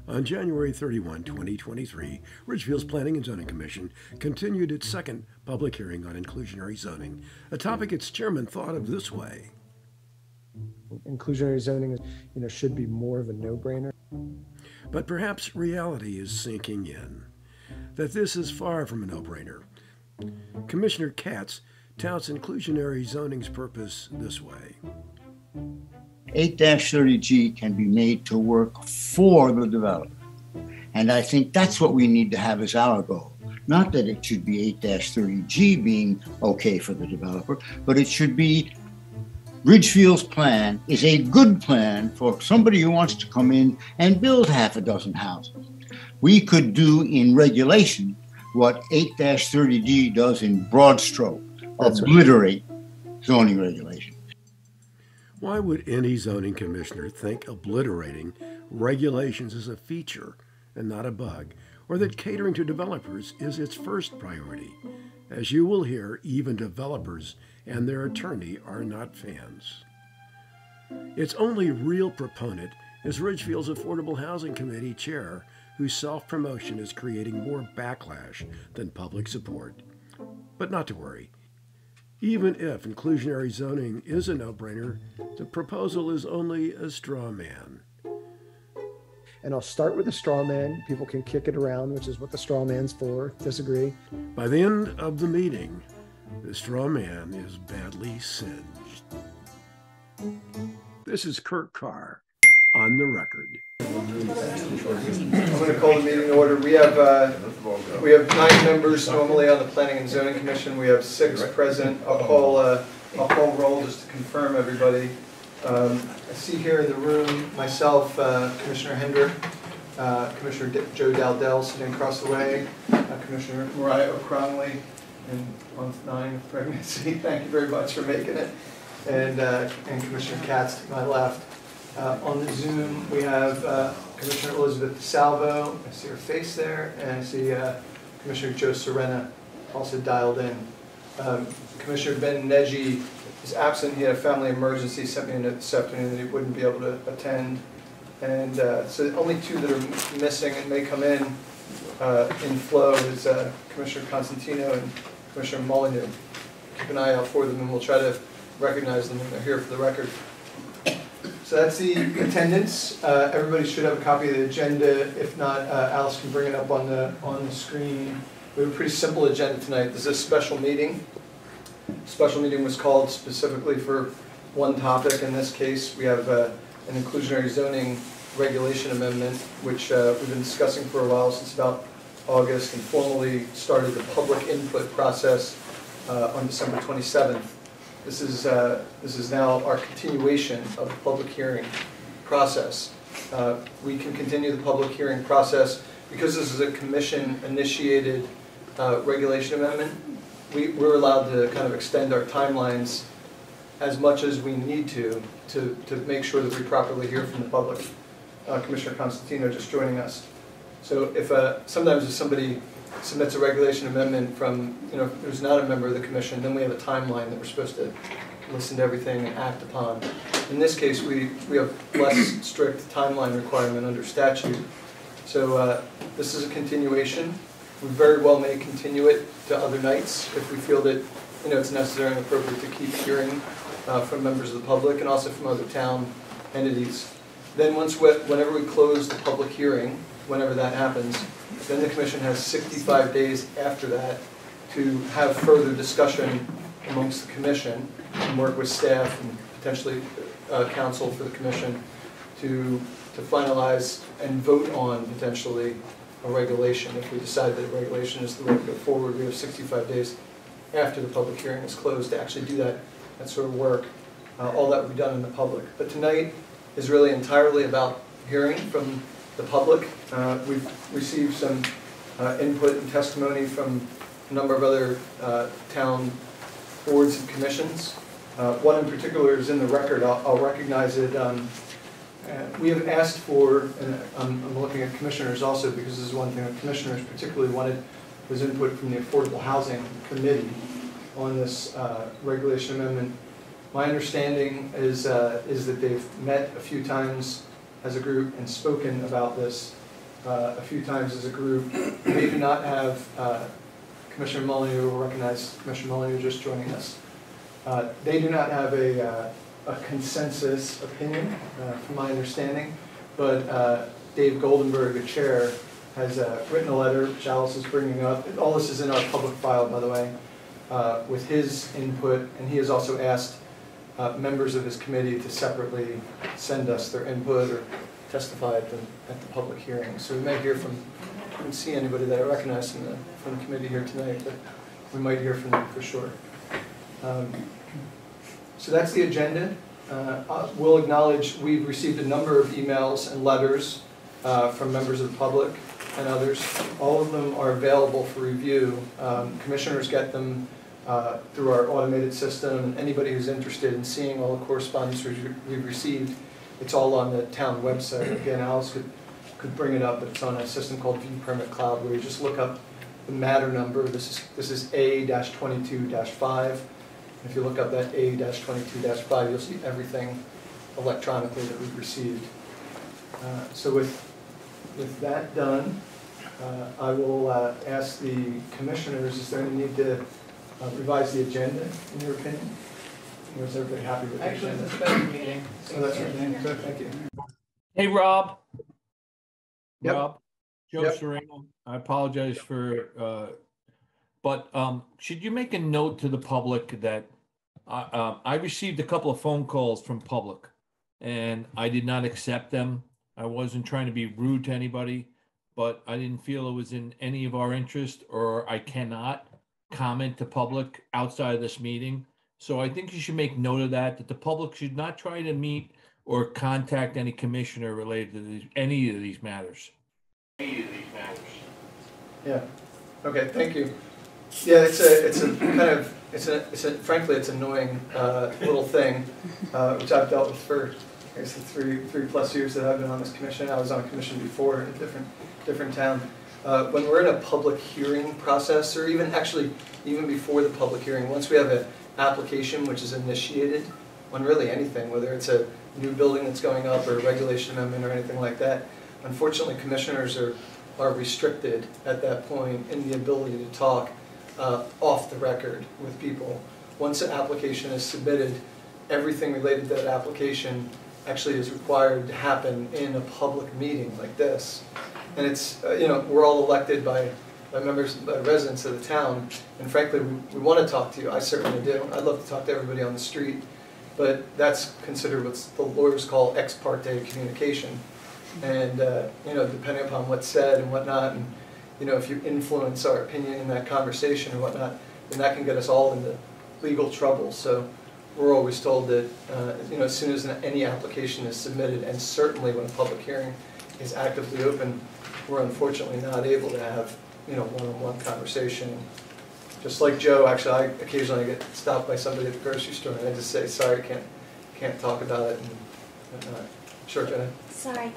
On January 31, 2023, Ridgefield's Planning and Zoning Commission continued its second public hearing on inclusionary zoning, a topic its chairman thought of this way. Inclusionary zoning, should be more of a no-brainer. But perhaps reality is sinking in, that this is far from a no-brainer. Commissioner Katz touts inclusionary zoning's purpose this way. 8-30G can be made to work for the developer. And I think that's what we need to have as our goal. Not that it should be 8-30G being okay for the developer, but it should be Ridgefield's plan is a good plan for somebody who wants to come in and build half a dozen houses. We could do in regulation what 8-30G does in broad stroke, obliterate zoning regulation. Why would any zoning commissioner think obliterating regulations is a feature and not a bug, or that catering to developers is its first priority? As you will hear, even developers and their attorney are not fans. Its only real proponent is Ridgefield's Affordable Housing Committee chair, whose self-promotion is creating more backlash than public support. But not to worry. Even if inclusionary zoning is a no-brainer, the proposal is only a straw man. And I'll start with the straw man. People can kick it around, which is what the straw man's for. Disagree. By the end of the meeting, the straw man is badly singed. This is Kurt Carr, on the record. I'm going to call the meeting to order. We have 9 members normally on the Planning and Zoning Commission. We have 6 present. I'll call roll just to confirm everybody. I see here in the room myself, Commissioner Hendrick, Commissioner Joe Dowdell sitting across the way, Commissioner Mariah O'Cronley in month 9 of pregnancy. Thank you very much for making it. And Commissioner Katz to my left. On the Zoom, we have Commissioner Elizabeth Salvo. I see her face there, and I see Commissioner Joe Serena also dialed in. Commissioner Ben Neji is absent. He had a family emergency, sent me a note this afternoon that he wouldn't be able to attend. And so the only 2 that are missing and may come in flow is Commissioner Constantino and Commissioner Molyneux. Keep an eye out for them, and we'll try to recognize them when they're here for the record. So that's the attendance. Everybody should have a copy of the agenda. If not, Alice can bring it up on the screen. We have a pretty simple agenda tonight. This is a special meeting. Special meeting was called specifically for one topic. In this case, we have an inclusionary zoning regulation amendment, which we've been discussing for a while, since about August, and formally started the public input process on December 27th. This is now our continuation of the public hearing process. We can continue the public hearing process because this is a commission-initiated regulation amendment. We're allowed to kind of extend our timelines as much as we need to make sure that we properly hear from the public. Commissioner Constantino just joining us. So if sometimes if somebody submits a regulation amendment from, who's not a member of the commission, then we have a timeline that we're supposed to listen to everything and act upon. In this case, we have less strict timeline requirement under statute. So this is a continuation. We very well may continue it to other nights if we feel that it's necessary and appropriate to keep hearing from members of the public and also from other town entities. Then whenever we close the public hearing, whenever that happens, then the commission has 65 days after that to have further discussion amongst the commission and work with staff and potentially counsel for the commission to finalize and vote on potentially a regulation. If we decide that a regulation is the way to go forward, we have 65 days after the public hearing is closed to actually do that sort of work. All that will be done in the public. But tonight is really entirely about hearing from the public. We've received some input and testimony from a number of other town boards and commissions. One in particular is in the record. I'll recognize it. We have asked for, and I'm looking at commissioners also because this is one thing that commissioners particularly wanted, was input from the Affordable Housing Committee on this regulation amendment. My understanding is that they've met a few times as a group and spoken about this a few times as a group. They do not have, Commissioner Molyneux will recognize Commissioner Molyneux just joining us. They do not have a consensus opinion, from my understanding, but Dave Goldenberg, the chair, has written a letter, which Alice is bringing up. All this is in our public file, by the way, with his input, and he has also asked members of his committee to separately send us their input or testify at the public hearing. So we may hear from, I don't see anybody that I recognize from the committee here tonight, but we might hear from them for sure. So that's the agenda. We'll acknowledge we've received a number of emails and letters from members of the public and others. All of them are available for review. Commissioners get them through our automated system. Anybody who's interested in seeing all the correspondence we've received, it's all on the town website. Again, Alice could bring it up, but it's on a system called View Permit Cloud, where you just look up the matter number. This is A-22-5. If you look up that A-22-5, you'll see everything electronically that we've received. So with that done, I will ask the commissioners, is there any need to revise the agenda, in your opinion? Or is everybody happy with the agenda? Actually, it's a special meeting. Oh, that's right. Good, thank you. Hey, Rob. Yep. Rob, Joe Yep. Sereno. I apologize for, but should you make a note to the public that I received a couple of phone calls from public and I did not accept them. I wasn't trying to be rude to anybody, but I didn't feel it was in any of our interest, or I cannot comment to public outside of this meeting. So I think you should make note of that the public should not try to meet or contact any commissioner related to any of these matters. Yeah. Okay. Thank you. Yeah, frankly, it's annoying little thing, which I've dealt with for, I guess, the three plus years that I've been on this commission. I was on a commission before in a different town. When we're in a public hearing process, or even before the public hearing, once we have an application which is initiated on really anything, whether it's a new building that's going up or a regulation amendment or anything like that, unfortunately, commissioners are restricted at that point in the ability to talk off the record with people. Once an application is submitted, everything related to that application actually is required to happen in a public meeting like this. And it's, we're all elected by residents of the town, and frankly, we want to talk to you. I certainly do. I'd love to talk to everybody on the street, but that's considered what the lawyers call ex parte communication. And, depending upon what's said and whatnot, and, if you influence our opinion in that conversation or whatnot, then that can get us all into legal trouble. So we're always told that, as soon as any application is submitted, and certainly when a public hearing is actively open, we're unfortunately not able to have, one-on-one conversation. Just like Joe, actually, I occasionally get stopped by somebody at the grocery store, and I just say, sorry, can't talk about it, and whatnot. Sure, Jenna. Sorry,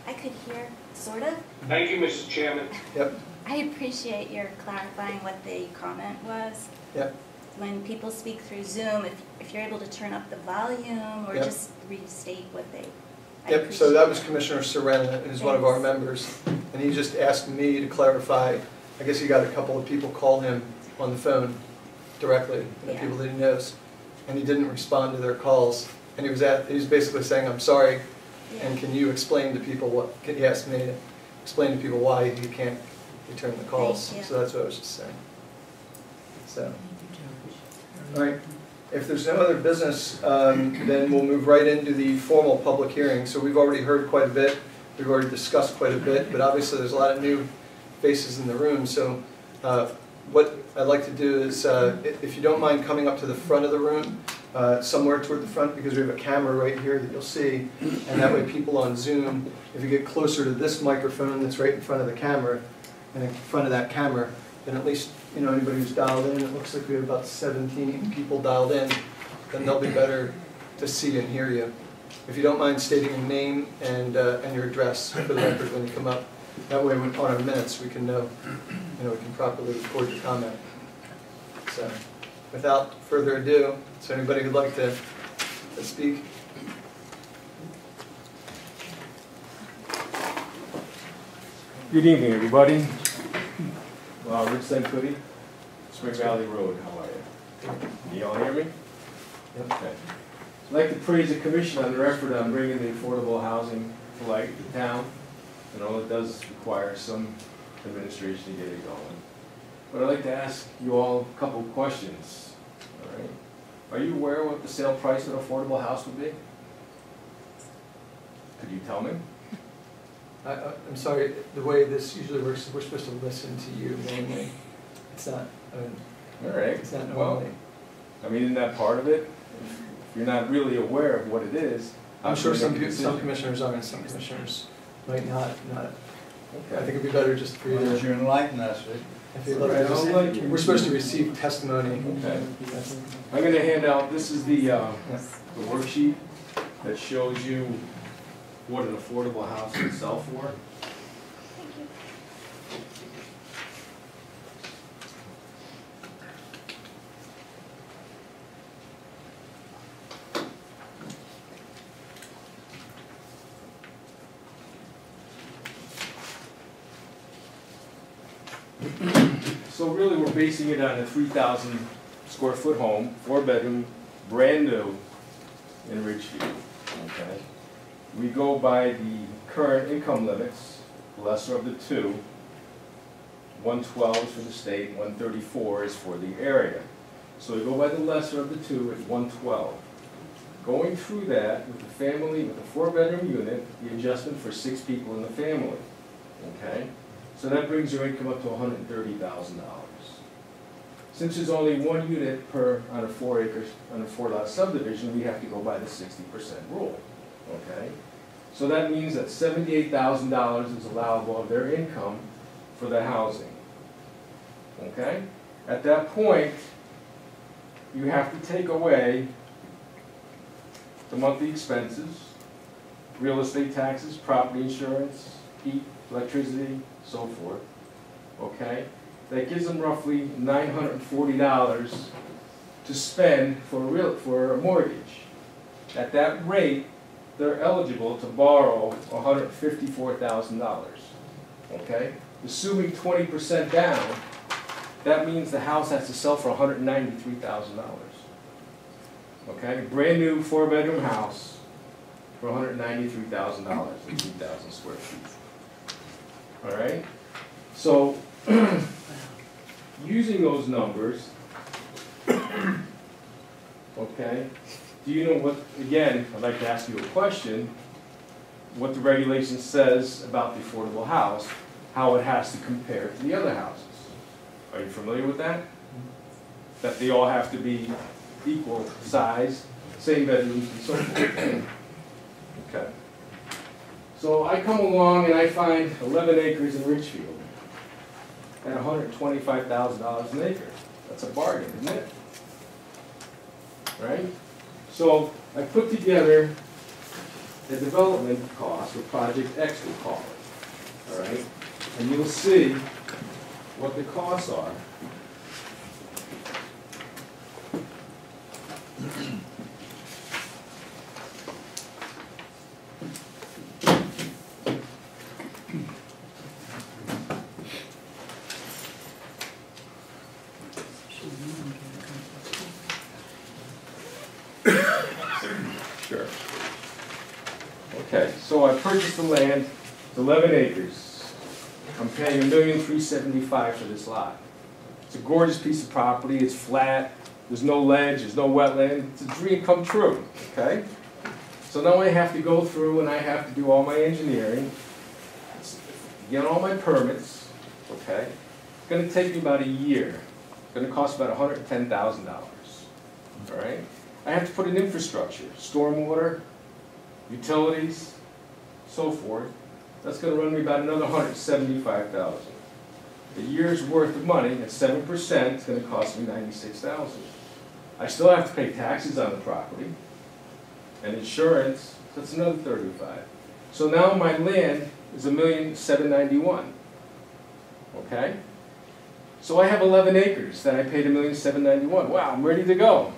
I could hear, sort of. Thank you, Mrs. Chairman. Yep. I appreciate your clarifying what the comment was. Yep. When people speak through Zoom, if you're able to turn up the volume or Yep. just restate what they... Yep, so that was Commissioner Serena, who's one of our members, and he just asked me to clarify. I guess he got a couple of people call him on the phone directly, people that he knows, and he didn't respond to their calls. And he was basically saying, I'm sorry, and can you explain to people he asked me to explain to people why he can't return the calls. So that's what I was just saying. So, all right. If there's no other business, then we'll move right into the formal public hearing. So we've already heard quite a bit. We've already discussed quite a bit, but obviously there's a lot of new faces in the room. So what I'd like to do is, if you don't mind coming up to the front of the room, somewhere toward the front, because we have a camera right here that you'll see, and that way people on Zoom, if you get closer to this microphone that's right in front of the camera, and in front of that camera, then at least anybody who's dialed in, it looks like we have about 17 people dialed in, then they'll be better to see and hear you. If you don't mind stating your name and your address for the record when you come up, that way on our minutes we can know, we can properly record your comment. So, without further ado, is there anybody who'd like to speak? Good evening, everybody. Rich Senkuti, Spring Valley Road, how are you? Can you all hear me? Okay. I'd like to praise the commission on their effort on bringing the affordable housing to light in the town. And all it does is require some administration to get it going. But I'd like to ask you all a couple of questions. All right. Are you aware of what the sale price of an affordable house would be? Could you tell me? I'm sorry, the way this usually works is we're supposed to listen to you mainly. It's not, All right. it's not Well, normally. I mean, isn't that part of it? If you're not really aware of what it is, I'm sure some decision. commissioners are and some commissioners might not. I Okay. think it'd be better just for you Why don't to, you enlighten us, Rick? if you'd like to just, we're supposed to receive testimony. Okay. I'm going to hand out, this is the worksheet that shows you what an affordable house would sell for. So really, we're basing it on a 3,000 square foot home, 4-bedroom, brand new in Ridgefield, okay? We go by the current income limits, lesser of the two. 112 is for the state, 134 is for the area. So we go by the lesser of the two at 112. Going through that with the family, with the 4-bedroom unit, the adjustment for 6 people in the family, okay? So that brings your income up to $130,000. Since there's only 1 unit per on a 4 acres, on a 4-lot subdivision, we have to go by the 60% rule, okay? So that means that $78,000 is allowable of their income for the housing, okay? At that point, you have to take away the monthly expenses, real estate taxes, property insurance, heat, electricity, so forth, okay? That gives them roughly $940 to spend for a mortgage. At that rate, they're eligible to borrow $154,000, okay? Assuming 20% down, that means the house has to sell for $193,000, okay? Brand new 4-bedroom house for $193,000 at 3,000 square feet. All right? So, using those numbers, okay, do you know what, again, I'd like to ask you a question, what the regulation says about the affordable house, how it has to compare to the other houses. Are you familiar with that? That they all have to be equal size, same bedrooms and so forth. Okay. So I come along and I find 11 acres in Ridgefield at $125,000 an acre. That's a bargain, isn't it? Right? So I put together the development cost, or Project X we call it. All right? And you'll see what the costs are. Sure. Okay, so I purchased the land, it's 11 acres. I'm paying $1,375,000 for this lot. It's a gorgeous piece of property, it's flat, there's no ledge, there's no wetland, it's a dream come true, okay? So now I have to go through and I have to do all my engineering, get all my permits, okay? It's gonna take me about a year. It's gonna cost about $110,000, all right? I have to put in infrastructure, stormwater, utilities, so forth. That's going to run me about another $175,000. A year's worth of money at 7% is going to cost me $96,000. I still have to pay taxes on the property and insurance. So that's another $35,000. So now my land is $1,791,000. Okay. So I have 11 acres that I paid $1,791,000. Wow, I'm ready to go.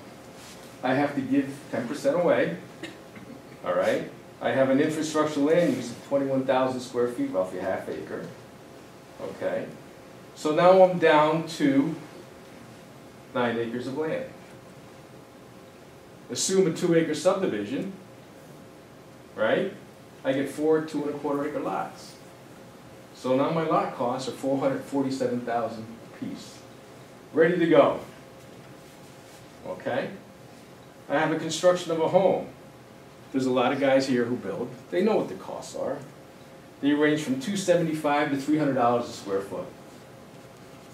I have to give 10% away, all right? I have an infrastructure land use of 21,000 square feet, roughly a half acre. Okay? So now I'm down to 9 acres of land. Assume a 2-acre subdivision, right? I get 4 2¼ acre lots. So now my lot costs are $447,000 a piece. Ready to go. Okay? I have a construction of a home. There's a lot of guys here who build. They know what the costs are. They range from $275 to $300 a square foot.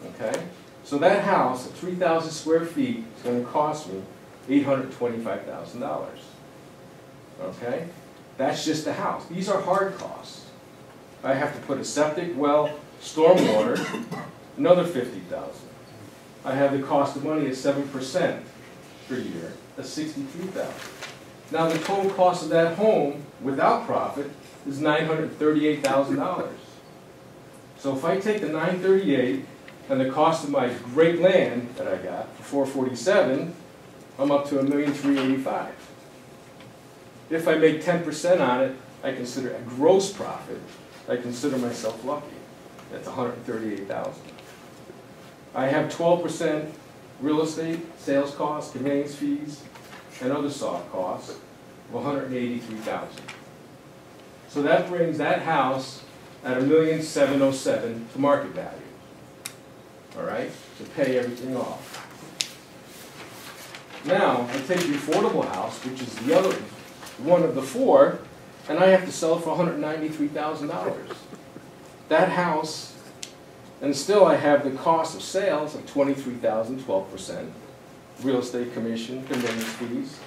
Okay? So that house at 3,000 square feet is going to cost me $825,000. Okay? That's just the house. These are hard costs. I have to put a septic well, stormwater, another $50,000. I have the cost of money at 7% per year, that's $63,000. Now the total cost of that home without profit is $938,000. So if I take the $938 and the cost of my great land that I got for $447,000, I'm up to $1,385,000. If I make 10% on it, I consider a gross profit. I consider myself lucky. That's $138,000. I have 12% real estate, sales costs, conveyance fees, and other soft costs of $183,000. So that brings that house at $1,707,000 to market value. All right, to pay everything off. Now I take the affordable house, which is the other one of the 4, and I have to sell it for $193,000. That house, and still I have the cost of sales of $23,000, 12%, real estate commission, conveyance fees.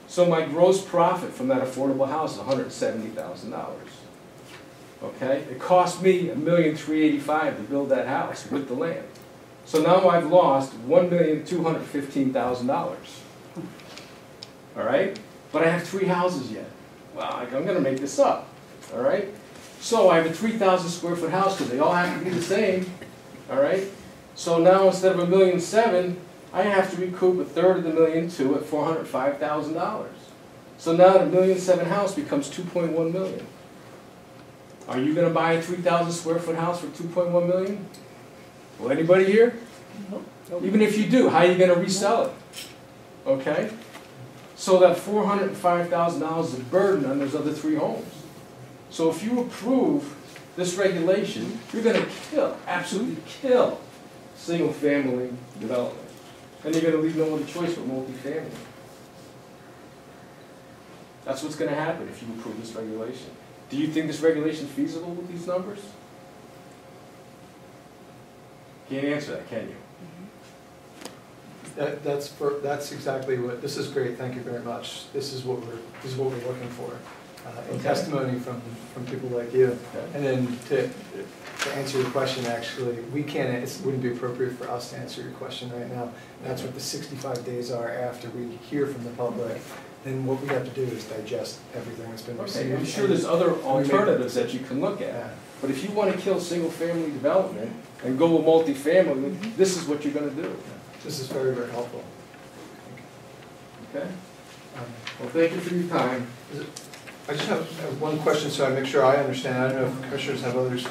So my gross profit from that affordable house is $170,000. Okay? It cost me $1,385,000 to build that house with the land. So now I've lost $1,215,000. All right? But I have 3 houses yet. Well, I'm going to make this up. All right? So I have a 3,000 square foot house because they all have to be the same. All right? So now instead of $1,700,000, I have to recoup a third of the $1,200,000 at $405,000. So now the $1,700,000 house becomes $2.1 million. Are you going to buy a 3,000 square foot house for $2.1 million? Well, anybody here? Nope. Even if you do, how are you going to resell it? Okay? So that $405,000 is a burden on those other 3 homes. So if you approve this regulation, you're going to kill, absolutely kill, single-family development. And you're going to leave no other choice but multifamily. That's what's going to happen if you approve this regulation. Do you think this regulation is feasible with these numbers? Can't answer that, can you? That's exactly what, this is great, thank you very much. This is what we're looking for. In testimony from people like you. Okay. And then to answer your question, actually, we can't, it wouldn't be appropriate for us to answer your question right now. That's what the 65 days are after we hear from the public. Then what we have to do is digest everything that's been received. Okay, I'm sure there's other alternatives that you can look at. But if you want to kill single-family development and go with multifamily, this is what you're going to do. This is very, very helpful. Okay? Well, thank you for your time. I just have one question so I make sure I understand. I don't know if commissioners have others.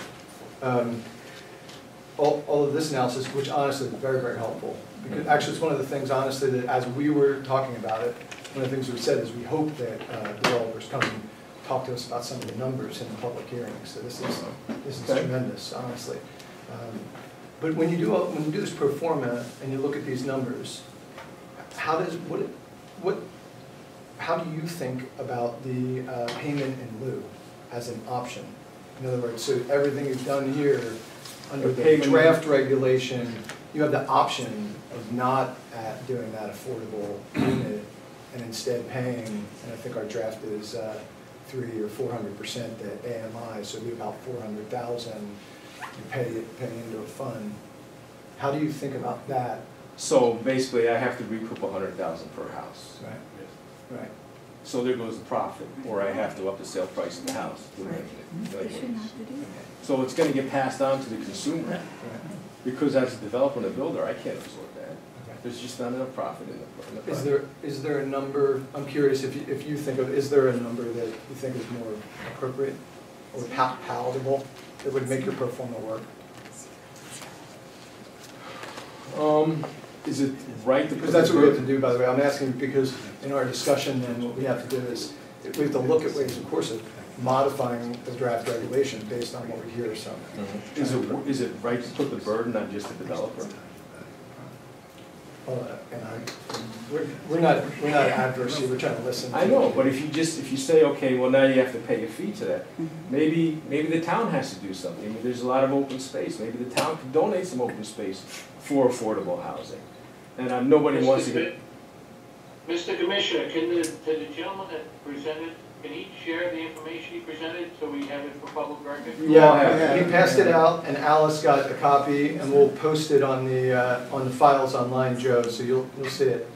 All of this analysis, which honestly is very, very helpful. Because actually it's one of the things, honestly, that as we were talking about it, one of the things we said is we hope that developers come and talk to us about some of the numbers in the public hearings. So this is tremendous, honestly. But when you do this pro forma and you look at these numbers, how do you think about the payment in lieu as an option? In other words, so everything you've done here under the draft regulation, you have the option of not doing that affordable unit and instead paying, and I think our draft is 300 or 400% at AMI, so it'd be about $400,000 you pay into a fund. How do you think about that? So basically, I have to recoup $100,000 per house. Right. Right. So there goes the profit, or I have to up the sale price of the house. So it's going to get passed on to the consumer. Right. Because as a developer and a builder, I can't absorb that. There's just not enough profit in the project. Is there a number, I'm curious if you think of, is there a number that you think is more appropriate or palatable that would make your pro forma work? Is it right to? Because that's what we have to do, by the way. I'm asking because in our discussion, then what we have to do is we have to look at ways, of course, of modifying the draft regulation based on what we hear. So, Is it right to put the burden on just the developer? we're not adverse. We're trying to listen. I know, but if you say, okay, well now you have to pay a fee to that, maybe the town has to do something. I mean, there's a lot of open space. Maybe the town could donate some open space for affordable housing. And nobody wants to get. Mr. Commissioner, can the gentleman that presented, can he share the information he presented so we have it for public record? Yeah, he passed it out, and Alice got a copy, and we'll post it on the files online, Joe. So you'll see it.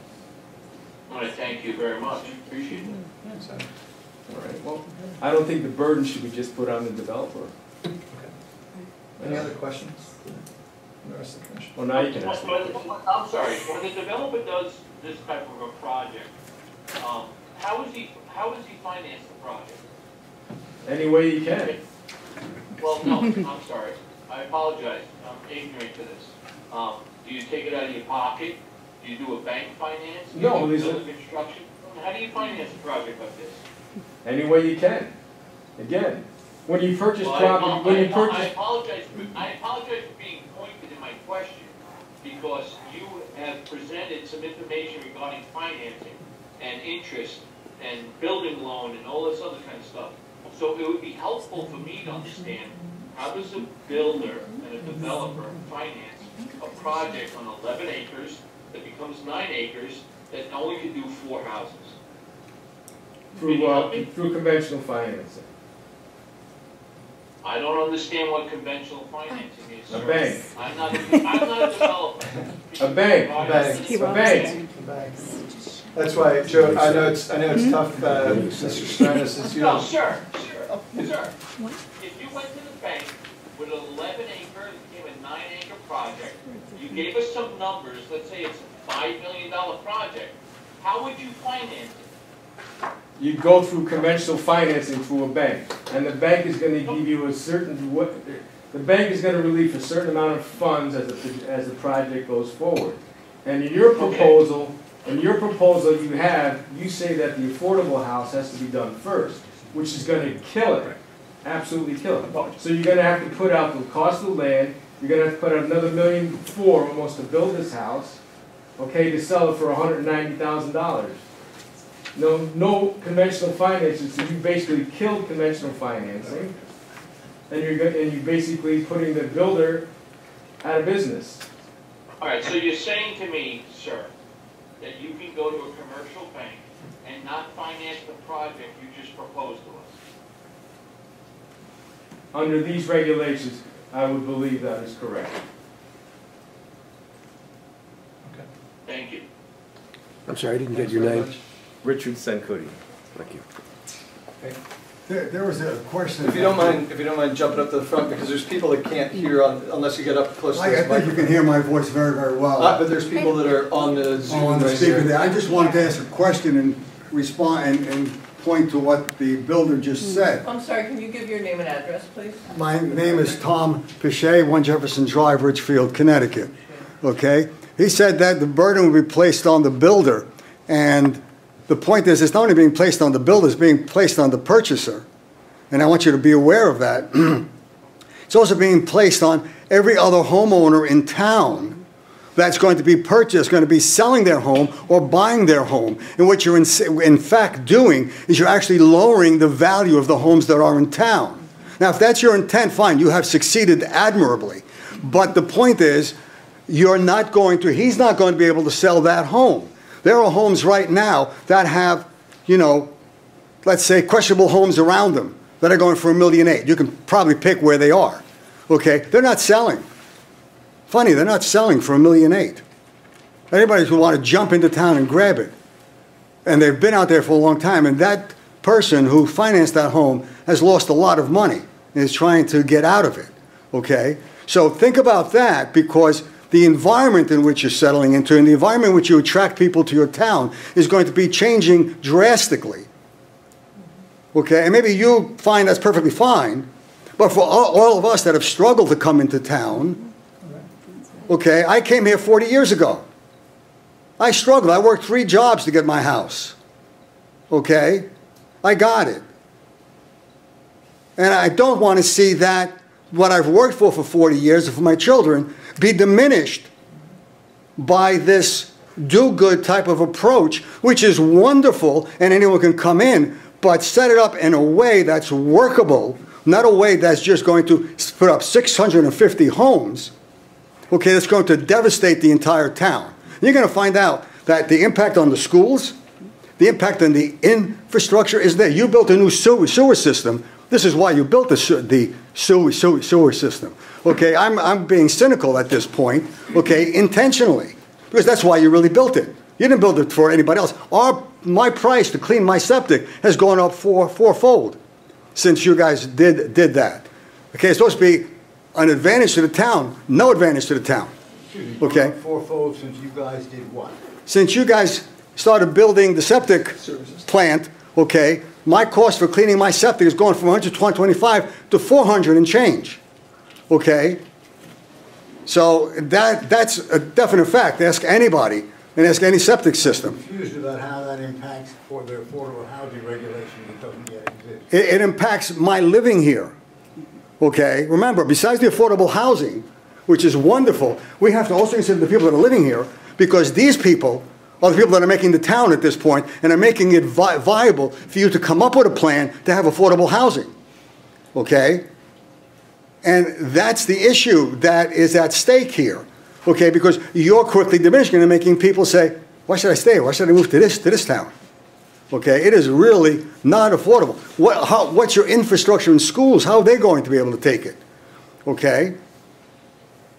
I want to thank you very much. Appreciate it. So, All right. Well, I don't think the burden should be just put on the developer. okay. Any other questions? The rest of the commission. Well, now you can ask. I'm sorry. When the developer does this type of a project, how is he finance the project? Any way you can. Well, no, I'm sorry. I apologize. I'm ignorant to this. Do you take it out of your pocket? Do you do a bank finance? Do you No, do building construction? How do you finance a project like this? Any way you can. Again, when you purchase Well, property, I apologize for being pointed in my question because you have presented some information regarding financing and interest and building loan and all this other kind of stuff. So it would be helpful for me to understand how does a builder and a developer finance a project on 11 acres that becomes 9 acres that only can do 4 houses? through conventional financing. I don't understand what conventional financing is, A sir. bank. I'm not a developer. A bank. A A bank. That's why, Joe. I know it's tough, Mr. Stranis, since you No, don't. sir. If you went to the bank with an 11-acre, it became a 9-acre project, you gave us some numbers, let's say it's a $5 million project, how would you finance it? You go through conventional financing through a bank, and the bank is going to give you a certain. The bank is going to release a certain amount of funds as the project goes forward. And in your proposal, you say that the affordable house has to be done first, which is going to kill it, absolutely kill it. So you're going to have to put out the cost of the land. You're going to have to put out another $1.4 million almost to build this house, okay, to sell it for $190,000. No conventional financing, so you basically killed conventional financing, and you're basically putting the builder out of business. All right, so you're saying to me, sir, that you can go to a commercial bank and not finance the project you just proposed to us? Under these regulations, I would believe that is correct. Okay. Thank you. I'm sorry, I didn't get your name. Richard Sancuti. Thank you. There was a question. If you don't mind jumping up to the front, because there's people that can't hear unless you get up close to I this think you microphone. can hear my voice very, very well. But there's people that are on the Zoom On the right speaker here. there. I just wanted to ask a question and respond and point to what the builder just said. I'm sorry, can you give your name and address, please? My name is Tom Pichet, 1 Jefferson Drive, Richfield, Connecticut. Okay? He said that the burden would be placed on the builder, and the point is, it's not only being placed on the builder, it's being placed on the purchaser. And I want you to be aware of that. It's also being placed on every other homeowner in town that's going to be purchased, going to be selling their home or buying their home. And what you're in fact doing is you're actually lowering the value of the homes that are in town. Now, if that's your intent, fine, you have succeeded admirably. But the point is, he's not going to be able to sell that home. There are homes right now that have, let's say questionable homes around them that are going for $1.8 million. You can probably pick where they are. Okay, they're not selling. Funny, they're not selling for $1.8 million. Anybody who want to jump into town and grab it, and they've been out there for a long time, and that person who financed that home has lost a lot of money and is trying to get out of it. Okay, so think about that, because the environment in which you're settling into and the environment in which you attract people to your town is going to be changing drastically. Okay, and maybe you find that's perfectly fine, but for all of us that have struggled to come into town, Okay, I came here 40 years ago. I struggled. I worked 3 jobs to get my house. Okay, I got it. And I don't want to see that, what I've worked for 40 years, for my children, be diminished by this do-good type of approach, which is wonderful and anyone can come in, but set it up in a way that's workable, not a way that's just going to put up 650 homes, okay, that's going to devastate the entire town. You're going to find out that the impact on the schools, the impact on the infrastructure is there. You built a new sewer system. This is why you built the sewer system. Okay, I'm being cynical at this point, okay, intentionally, because that's why you really built it. You didn't build it for anybody else. My price to clean my septic has gone up fourfold since you guys did that. Okay, it's supposed to be an advantage to the town, no advantage to the town. Okay. Fourfold since you guys did what? Since you guys started building the septic plant, okay, my cost for cleaning my septic has gone from 125 to 400 and change. Okay. So that's a definite fact. Ask anybody and ask any septic system. I'm confused about how that impacts for the affordable housing regulation that doesn't yet exist. It impacts my living here. Okay. Remember, besides the affordable housing, which is wonderful, we have to also consider the people that are living here, because these people are the people that are making the town at this point and are making it viable for you to come up with a plan to have affordable housing. Okay? And that's the issue that is at stake here. Okay? Because you're quickly diminishing and making people say, why should I stay? Why should I move to this town? Okay? It is really not affordable. What's your infrastructure in schools? How are they going to be able to take it? Okay?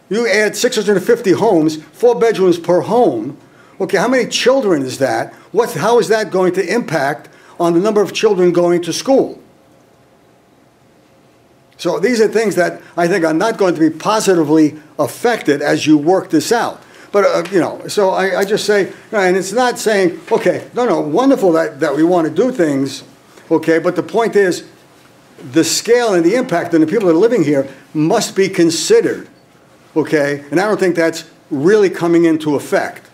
You add 650 homes, 4 bedrooms per home. Okay, how many children is that? How is that going to impact on the number of children going to school? So these are things that I think are not going to be positively affected as you work this out. But, you know, so I just say, and it's not saying, okay, no, wonderful that we want to do things, okay, but the point is the scale and the impact on the people that are living here must be considered. Okay, and I don't think that's really coming into effect,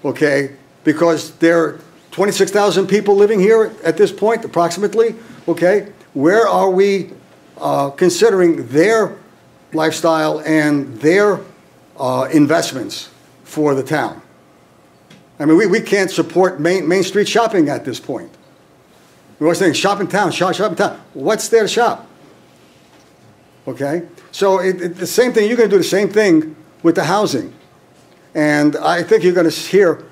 okay, because there are 26,000 people living here at this point, approximately, okay. Where are we considering their lifestyle and their investments for the town? I mean, we can't support Main Street shopping at this point. We're always saying shop in town, shop in town. What's there to shop? Okay, so the same thing, you're going to do the same thing with the housing. And I think you're going to hear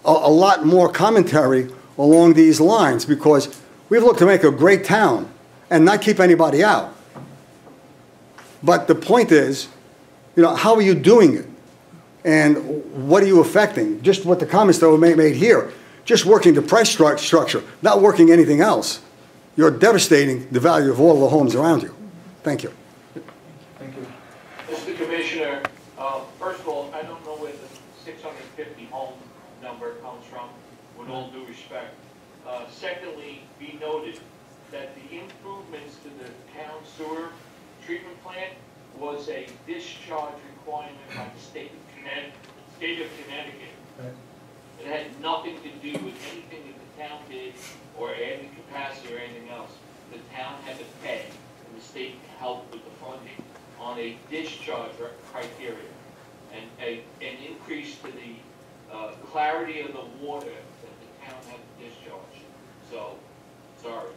a lot more commentary along these lines, because we've looked to make a great town and not keep anybody out. But the point is, you know, how are you doing it? And what are you affecting? Just what the comments that were made here, just working the price structure, not working anything else. You're devastating the value of all the homes around you. Thank you. Mr. Commissioner, first of all, I don't know where the 650 home number comes from, with all due respect. Secondly, be noted that the improvements to the town sewer treatment plant was a discharge requirement by the state of Connecticut. It had nothing to do with anything that the town did or adding capacity or anything else. The town had to pay, and the state helped with the funding on a discharge criteria, and an increase to the clarity of the water that the town had to discharge. So, sorry.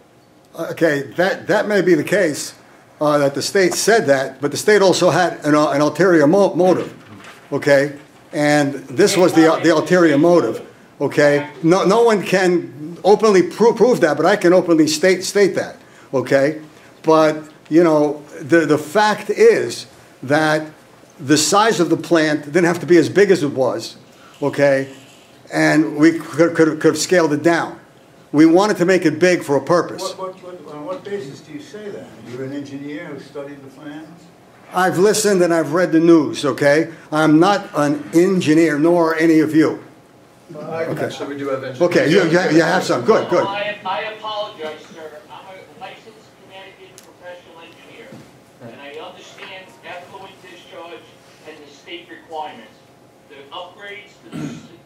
Okay, that may be the case, that the state said that, but the state also had an ulterior motive, okay? And this was the ulterior motive, okay? No one can openly prove that, but I can openly state that, okay? But, you know, the fact is that the size of the plant didn't have to be as big as it was, okay? And we could have scaled it down. We wanted to make it big for a purpose. On what basis do you say that? You're an engineer who studied the plans? I've listened and I've read the news, okay? I'm not an engineer, nor are any of you. Okay. Actually, we do have engineers. Okay, you have some. Good, good. I apologize, sir. I'm a licensed Connecticut professional engineer, and I understand effluent discharge and the state requirements. The upgrades to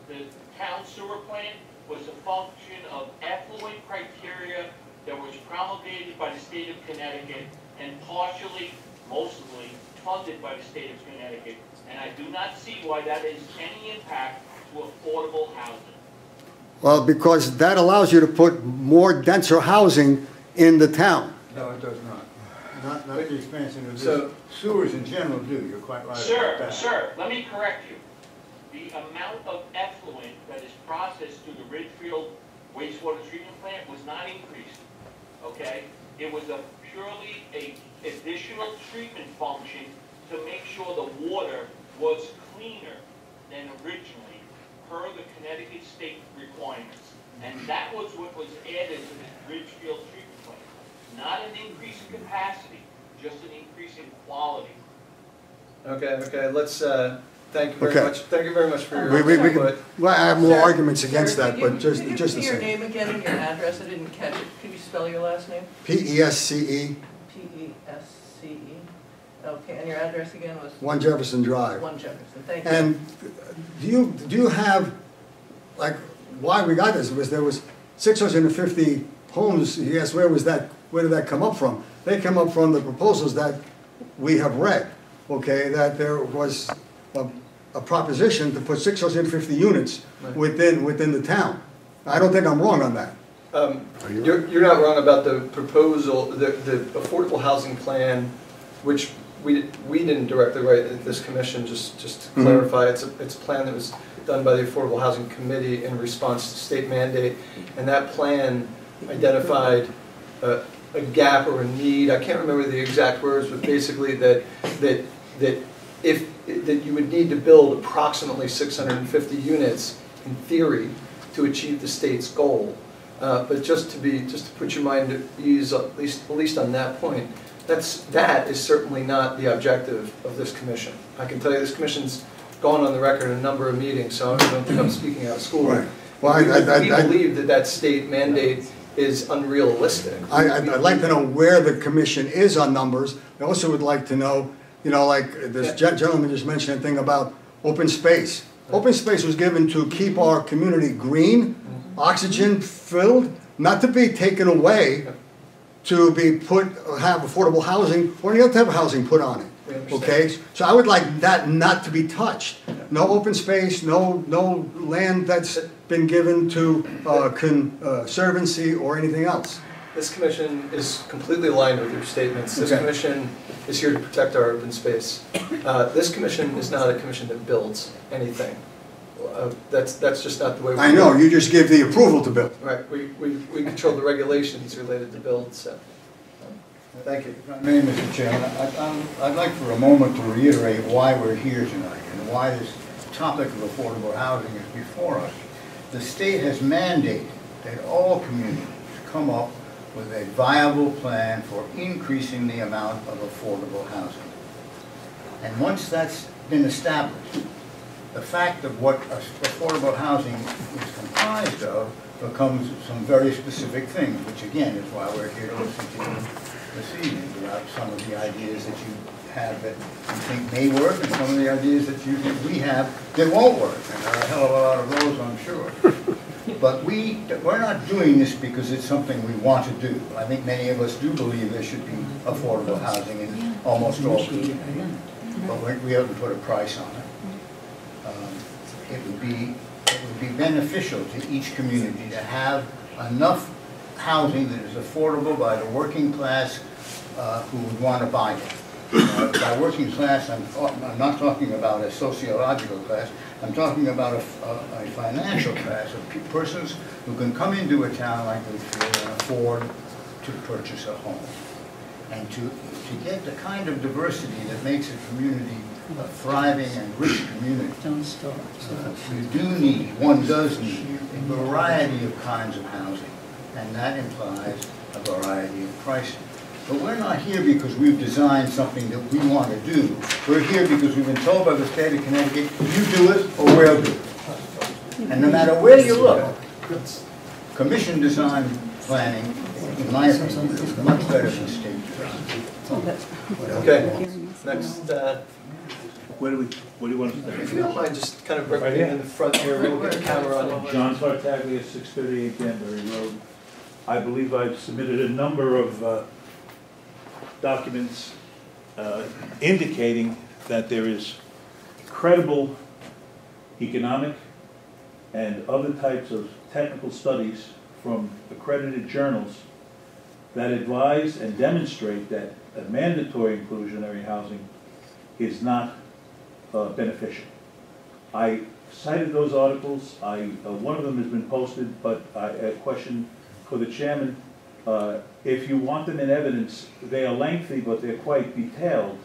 the town sewer plant was a function of effluent criteria that was promulgated by the state of Connecticut and partially, mostly, funded by the state of Connecticut. And I do not see why that is any impact to affordable housing. Well, because that allows you to put more denser housing in the town. No, it does not. Not the expansion of So- this. Sewers in general do, you're quite right about that. Sir, let me correct you. The amount of effluent that is processed through the Ridgefield wastewater treatment plant was not increased, okay? It was a purely additional treatment function to make sure the water was cleaner than originally per the Connecticut state requirements. And that was what was added to the Ridgefield treatment plant. Not an increase in capacity, just an increase in quality. Okay, let's, thank you very Okay. much. Thank you very much for your We input. can, well, I have more Sir, arguments against sir, that, could but you- just could you the give me your same. name again and your address? I didn't catch it. Could you spell your last name? PESCE, P-E-S-C-E. Okay, and your address again was? 1 Jefferson Drive. 1 Jefferson, thank you. And do you have, like, why we got this was there was 650 homes. He asked where did that come up from? They come up from the proposals that we have read, okay, that there was a proposition to put 650 units within the town. I don't think I'm wrong on that. You're not wrong about the proposal, the affordable housing plan, which we didn't directly write this commission, just to clarify, it's a plan that was done by the Affordable Housing Committee in response to state mandate, and that plan identified a gap or a need. I can't remember the exact words, but basically that you would need to build approximately 650 units in theory to achieve the state's goal. But just to put your mind at ease, at least on that point, that is certainly not the objective of this commission. I can tell you this commission's gone on the record in a number of meetings, so I don't think I'm speaking out of school. Right. Well, we believe that state mandate is unrealistic. I'd like to know where the commission is on numbers. I also would like to know, like this gentleman just mentioned a thing about open space. Open space was given to keep our community green, oxygen filled, not to be taken away, to be have affordable housing or any other type of housing put on it. Okay, so I would like that not to be touched. No open space, no land that's been given to conservancy or anything else. This commission is completely aligned with your statements. This commission is here to protect our open space. This commission is not a commission that builds anything. That's just not the way we I know, you just give the approval to build. Right, we control the regulations related to build, so. Thank you. My name, Mr. Chairman, I'd like for a moment to reiterate why we're here tonight and why this topic of affordable housing is before us. The state has mandated that all communities come up with a viable plan for increasing the amount of affordable housing. And once that's been established, the fact of what affordable housing is comprised of becomes some very specific things, which again is why we're here to listen to you this evening about some of the ideas that you have that you think may work and some of the ideas that you think we have that won't work. And there are a hell of a lot of those, I'm sure. But we're not doing this because it's something we want to do. I think many of us do believe there should be affordable housing in almost all communities. But we haven't put a price on it. It would be beneficial to each community to have enough housing that is affordable by the working class who would want to buy it. By working class, I'm not talking about a sociological class. I'm talking about a financial class of persons who can come into a town like Ridgefield and afford to purchase a home. And to get the kind of diversity that makes a community a thriving and rich community. One does need a variety of kinds of housing, and that implies a variety of pricing. But we're not here because we've designed something that we want to do. We're here because we've been told by the state of Connecticut, you do it or we'll do it. And no matter where you look, commission design planning, in my opinion, is much better than state design. Okay. next, What do you want to say? if you don't mind, just kind of representing in the front here, we'll get the camera on you. John Tartaglia, 638 Danbury Road. I believe I've submitted a number of documents indicating that there is credible economic and other types of technical studies from accredited journals that advise and demonstrate that a mandatory inclusionary housing is not beneficial. I cited those articles. One of them has been posted, but a question for the chairman. If you want them in evidence, they are lengthy, but they're quite detailed.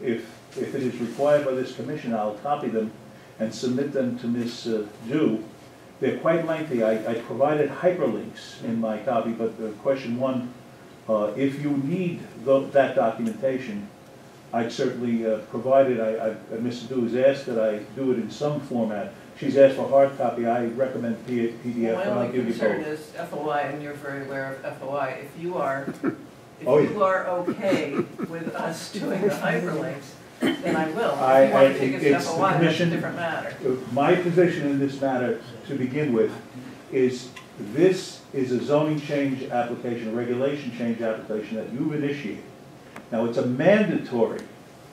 If it is required by this commission, I'll copy them and submit them to Ms. Dew. They're quite lengthy. I provided hyperlinks in my copy, but question one, if you need that documentation, I'd certainly provide it. Ms. Dew has asked that I do it in some format. She's asked for hard copy. I recommend PDF, My and I'll only give you concern both. is FOI, and you're very aware of FOI. If you are, Oh, you are okay with us doing the hyperlinks, then I will. If you want to take us to it's the FOI, that's a commission- different matter. My position in this matter, to begin with, is this is a zoning change application, a regulation change application that you've initiated. Now, it's a mandatory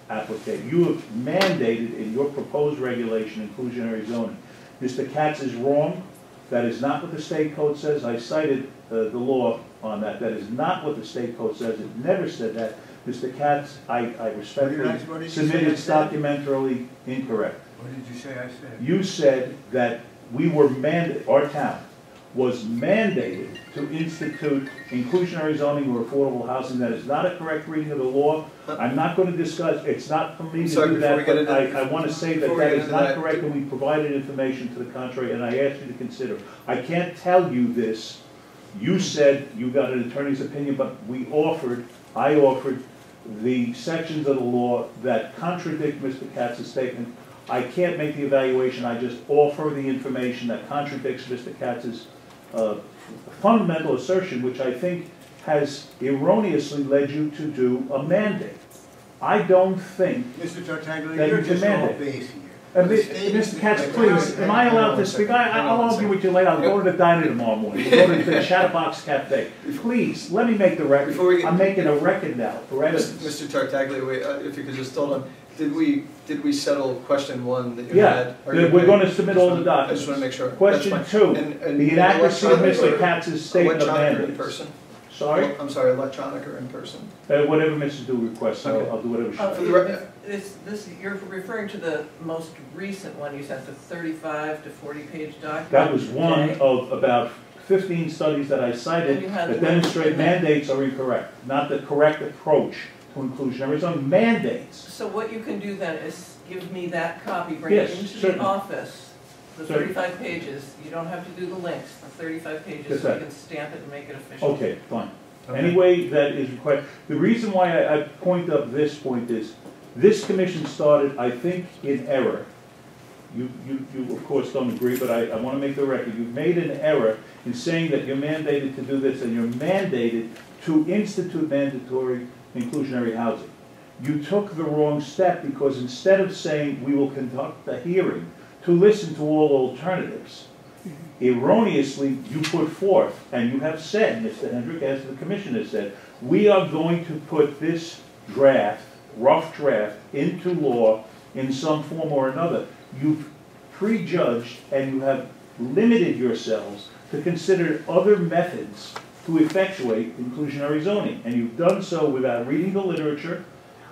application. You have mandated in your proposed regulation inclusionary zoning. Mr. Katz is wrong. That is not what the state code says. I cited the law on that. That is not what the state code says. It never said that. Mr. Katz, I respectfully submit it's documentarily incorrect. What did you say I said? You said that we were mandated, our town was mandated to institute inclusionary zoning or affordable housing. That is not a correct reading of the law. I'm not going to discuss, it's not for me to do that, but I want to say that that is not correct, and we provided information to the contrary, and I asked you to consider. I can't tell you this. You said you got an attorney's opinion, but I offered the sections of the law that contradict Mr. Katz's statement. I can't make the evaluation. I just offer the information that contradicts Mr. Katz's fundamental assertion, which I think has erroneously led you to do a mandate. I don't think Mr. Tartaglia, that you're you can just off mandate. base here. Mr. Katz, please, am I allowed to speak? I'll argue with you later. I'll go to the diner tomorrow morning. We'll go to the Chatterbox Cafe. Please, let me make the record. I'm making a record now for evidence. Mr. Tartaglia, if you could just hold on. Did we settle question one that you had? Yeah, we're going to submit all the documents. I just want to make sure. Question two, the inaccuracy of Mr. Katz's statement of electronic or in mandates. person? Sorry? I'm sorry, electronic or in person? Whatever Mrs. Dew requests, I'll do whatever she wants. You're referring to the most recent one you sent, the 35 to 40-page document? That was one of about 15 studies that I cited that demonstrate mandates are incorrect, not the correct approach to inclusionary zoning. Mandates. So what you can do then is give me that copy, bring it into the office, the 35 pages. You don't have to do the links, the 35 pages, so you can stamp it and make it official. Okay, fine. Anyway, that is required. The reason why I point up this point is, this commission started, I think, in error. You of course don't agree, but I want to make the record. You've made an error in saying that you're mandated to do this, and you're mandated to institute mandatory inclusionary housing. You took the wrong step, because instead of saying we will conduct a hearing to listen to all alternatives, erroneously you put forth, and you have said, Mr. Hendrick, as the commission has said, we are going to put this draft, rough draft, into law in some form or another. You've prejudged and you have limited yourselves to consider other methods to effectuate inclusionary zoning, and you've done so without reading the literature.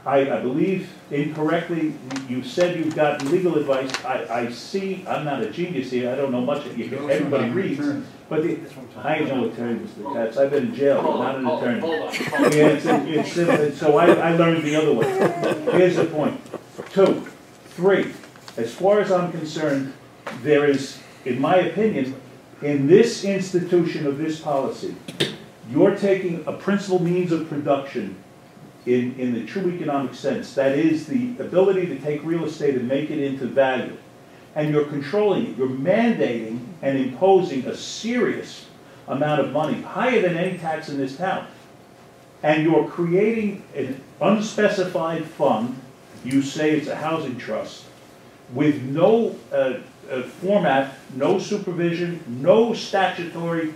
I believe incorrectly you said you've got legal advice. I see, I'm not a genius here, I don't know much, everybody reads, but I ain't no attorney, Mr. Katz. I've been in jail, but not an attorney. So I learned the other way. Here's the point. 2, 3, as far as I'm concerned, there is, in my opinion, in this institution of this policy, you're taking a principal means of production in the true economic sense. That is the ability to take real estate and make it into value. And you're controlling it. You're mandating and imposing a serious amount of money, higher than any tax in this town. and you're creating an unspecified fund, you say it's a housing trust, with no format, no supervision, no statutory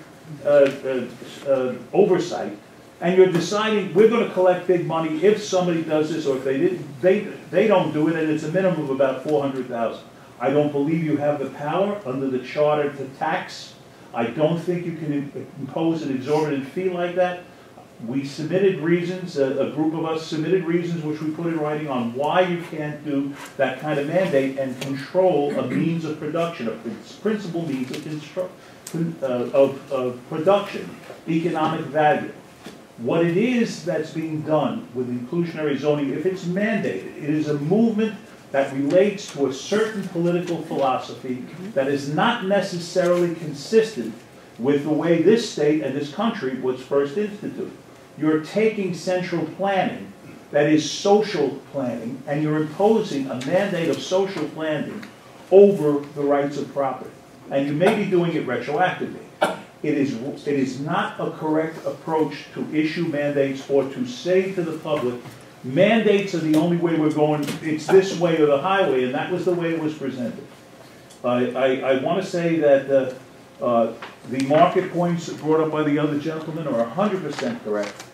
oversight, and you're deciding we're going to collect big money if somebody does this, or if they didn't, they don't do it, and it's a minimum of about $400,000. I don't believe you have the power under the charter to tax. I don't think you can impose an exorbitant fee like that. We submitted reasons, a group of us submitted reasons which we put in writing on why you can't do that kind of mandate and control a means of production, a principal means of production, economic value. What it is that's being done with inclusionary zoning, if it's mandated, it is a movement that relates to a certain political philosophy that is not necessarily consistent with the way this state and this country was first instituted. You're taking central planning, that is social planning, and you're imposing a mandate of social planning over the rights of property. And you may be doing it retroactively. It is not a correct approach to issue mandates or to say to the public, mandates are the only way we're going, it's this way or the highway, and that was the way it was presented. I want to say that the market points brought up by the other gentlemen are 100% correct.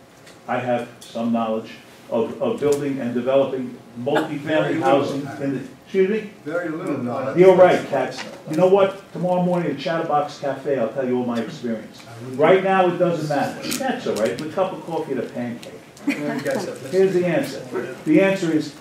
I have some knowledge of building and developing multifamily housing in the, excuse me? Very little knowledge. You're right, Katz. You know what? Tomorrow morning at Chatterbox Cafe, I'll tell you all my experience. Right now, it doesn't matter. That's all right. With a cup of coffee and a pancake. Here's the answer. The answer is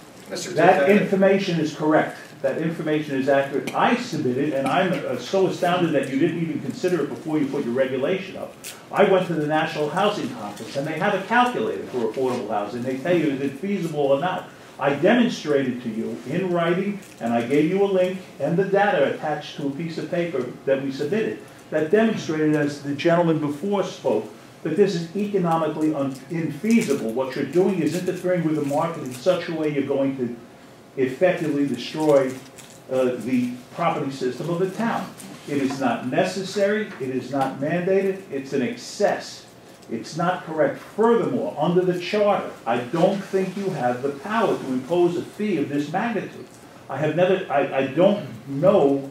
that information is correct. That information is accurate. I submitted, and I'm so astounded that you didn't even consider it before you put your regulation up. I went to the National Housing Conference, and they have a calculator for affordable housing. They tell you is it feasible or not. I demonstrated to you in writing, and I gave you a link and the data attached to a piece of paper that we submitted that demonstrated, as the gentleman before spoke, that this is economically infeasible. What you're doing is interfering with the market in such a way you're going to effectively destroy the property system of the town. It is not necessary, it is not mandated, it's an excess. It's not correct. Furthermore, under the charter, I don't think you have the power to impose a fee of this magnitude. I don't know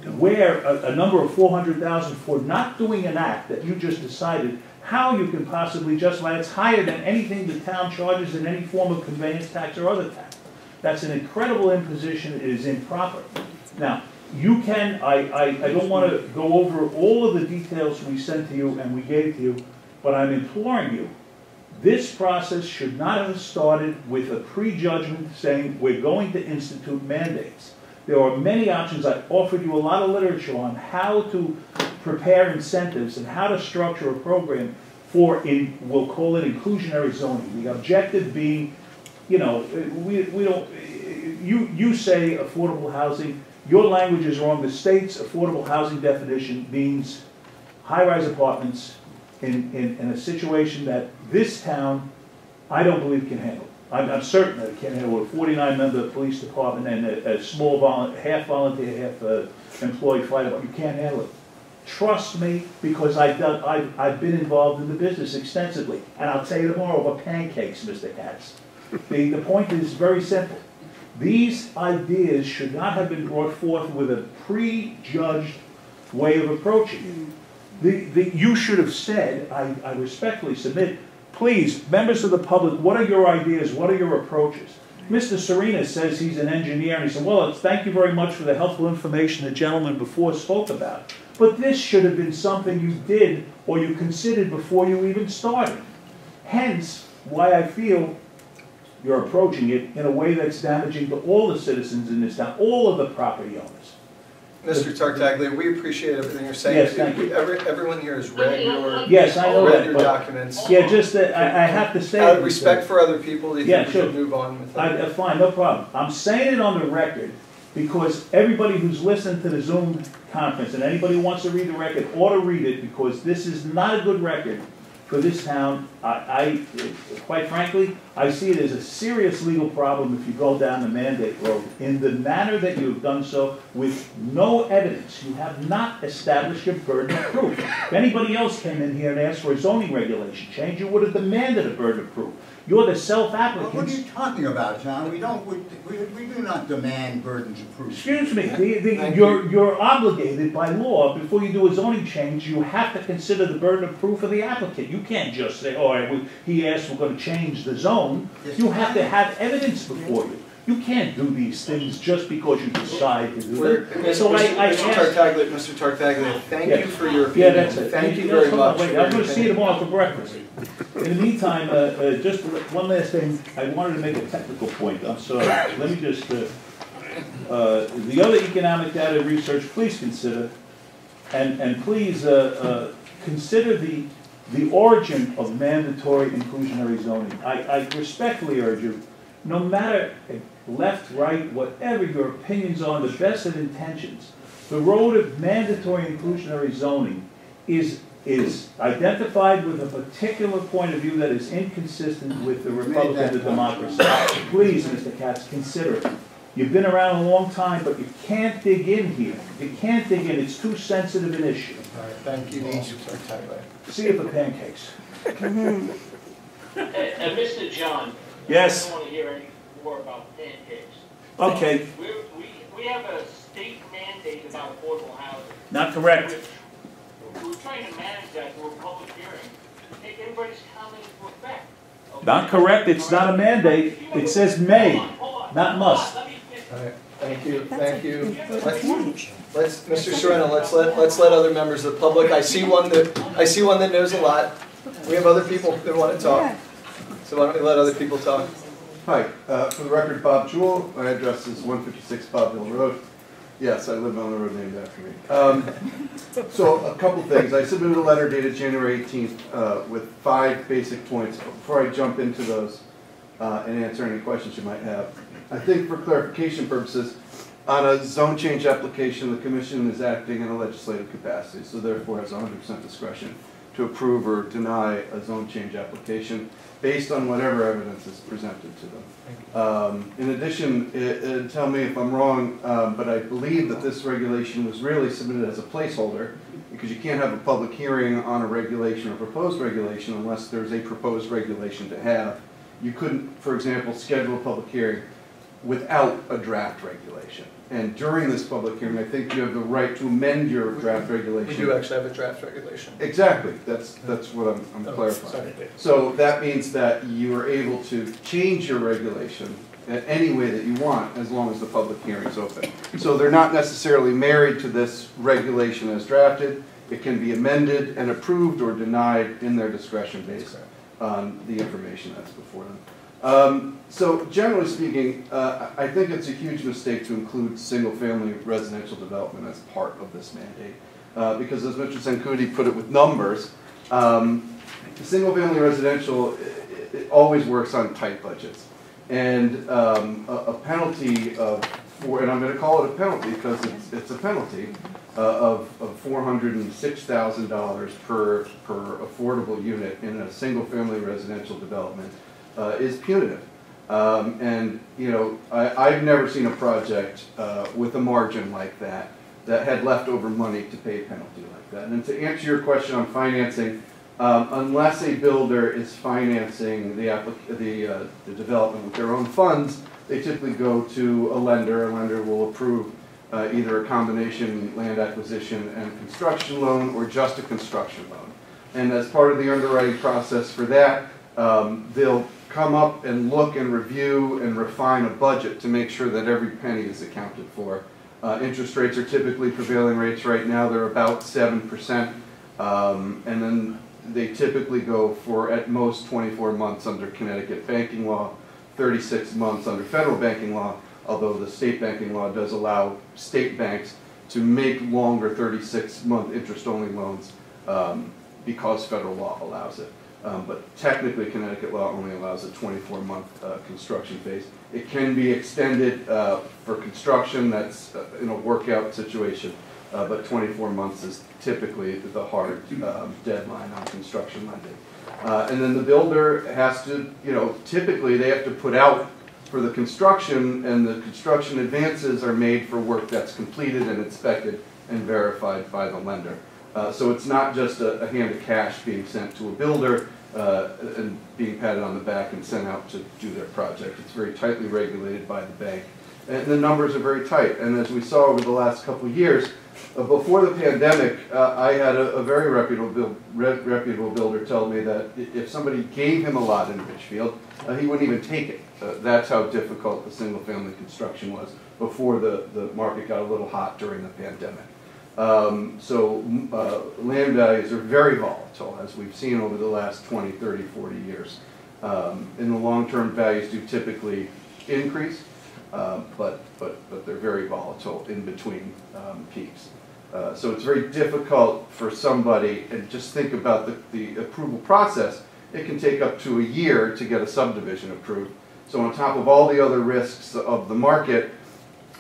where a number of 400,000 for not doing an act that you just decided, how you can possibly justify it's higher than anything the town charges in any form of conveyance tax or other tax. That's an incredible imposition. It is improper. Now, you can, I don't want to go over all of the details we sent to you and we gave to you, but I'm imploring you, this process should not have started with a prejudgment saying we're going to institute mandates. There are many options. I offered you a lot of literature on how to prepare incentives and how to structure a program for, we'll call it inclusionary zoning. The objective being, you know, we don't, you say affordable housing, your language is wrong. The state's affordable housing definition means high-rise apartments in a situation that this town, I don't believe can handle. I'm certain that it can handle a 49-member police department and a small half volunteer, half employee fire department. You can't handle it. Trust me, because I've been involved in the business extensively. And I'll tell you tomorrow about pancakes, Mr. Katz. The point is very simple. These ideas should not have been brought forth with a prejudged way of approaching it. You should have said, I respectfully submit, please, members of the public, what are your ideas? What are your approaches? Mr. Serena says he's an engineer, and he said, well, thank you very much for the helpful information the gentleman before spoke about. But this should have been something you did or you considered before you even started. Hence, why I feel you're approaching it in a way that's damaging to all the citizens in this town, all of the property owners. Mr. Tartaglia, we appreciate everything you're saying. Yes, thank you. Everyone here has read your, yes, I know read that, your but, documents. Yeah, just that I have to say... Out of respect for other people, do you think we sure. should move on with that? Fine, no problem. I'm saying it on the record because everybody who's listened to the Zoom conference and anybody who wants to read the record ought to read it, because this is not a good record for this town. Quite frankly, I see it as a serious legal problem if you go down the mandate road in the manner that you have done so with no evidence. You have not established your burden of proof. If anybody else came in here and asked for a zoning regulation change, you would have demanded a burden of proof. You're the self-applicant. What are you talking about, John? We do not demand burdens of proof. Excuse me, you're obligated by law, before you do a zoning change, you have to consider the burden of proof of the applicant. You can't just say, oh, he asked we're going to change the zone. You have to have evidence before you. You can't do these things just because you decide to do them. So Mr. Tartaglia, thank you for your opinion. Yeah, that's it. Thank you very much. I'm going to see you tomorrow for breakfast. In the meantime, just one last thing. I wanted to make a technical point. I'm sorry. Let me just, the other economic data research, please consider, and please consider the origin of mandatory inclusionary zoning. I respectfully urge you, no matter left, right, whatever your opinions on the best of intentions, the road of mandatory inclusionary zoning is identified with a particular point of view that is inconsistent with the Republic of the democracy. Please, Mr. Katz, consider it. You've been around a long time, but you can't dig in here. You can't dig in. It's too sensitive an issue. All right, thank you, Mr. Tartaglia. See you for pancakes. And Mr. John. Yes. I don't want to hear any more about pancakes. Okay. We have a state mandate about affordable housing. Not correct. We're trying to manage that through a public hearing to take everybody's comment into effect. Okay? Not correct. It's not a mandate. It says may, not must. All right, thank you, thank you. Let's Mr. Sereno, let's let other members of the public. I see one that knows a lot. We have other people that want to talk. So why don't we let other people talk? Hi, for the record, Bob Jewell. My address is 156 Bob Hill Road. Yes, I live on the road named after me. So a couple things. I submitted a letter dated January 18th with 5 basic points. Before I jump into those and answer any questions you might have, I think for clarification purposes, on a zone change application, the Commission is acting in a legislative capacity, so therefore has 100% discretion to approve or deny a zone change application based on whatever evidence is presented to them. In addition, tell me if I'm wrong, but I believe that this regulation was really submitted as a placeholder, because you can't have a public hearing on a regulation or proposed regulation unless there's a proposed regulation to have. You couldn't, for example, schedule a public hearing without a draft regulation. And during this public hearing, I think you have the right to amend your draft regulation. We do actually have a draft regulation. Exactly. That's what I'm clarifying. So that means that you are able to change your regulation in any way that you want, as long as the public hearing is open. So they're not necessarily married to this regulation as drafted. It can be amended and approved or denied in their discretion based on the information that's before them. So generally speaking, I think it's a huge mistake to include single-family residential development as part of this mandate, because as Mr. Zancuti put it with numbers, single-family residential it always works on tight budgets, and a penalty of, and I'm going to call it a penalty because it's a penalty of $406,000 per affordable unit in a single-family residential development. Is punitive. And, you know, I've never seen a project with a margin like that had leftover money to pay a penalty like that. And to answer your question on financing, unless a builder is financing the development with their own funds, they typically go to a lender. A lender will approve either a combination land acquisition and construction loan or just a construction loan. And as part of the underwriting process for that, they'll come up and look and review and refine a budget to make sure that every penny is accounted for. Interest rates are typically prevailing rates right now. They're about 7%. And then they typically go for at most 24 months under Connecticut banking law, 36 months under federal banking law, although the state banking law does allow state banks to make longer 36-month interest-only loans because federal law allows it. But technically, Connecticut law only allows a 24-month construction phase. It can be extended for construction that's in a workout situation, but 24 months is typically the hard deadline on construction lending. And then the builder has to, typically they have to put out for the construction, and the construction advances are made for work that's completed and inspected and verified by the lender. So it's not just a hand of cash being sent to a builder and being patted on the back and sent out to do their project. It's very tightly regulated by the bank. And the numbers are very tight. And as we saw over the last couple of years, before the pandemic, I had a very reputable builder tell me that if somebody gave him a lot in Richfield, he wouldn't even take it. That's how difficult the single-family construction was before the market got a little hot during the pandemic. Land values are very volatile, as we've seen over the last 20, 30, 40 years. In the long term, values do typically increase, but they're very volatile in between peaks. So it's very difficult for somebody, and just think about the approval process. It can take up to a year to get a subdivision approved. So on top of all the other risks of the market,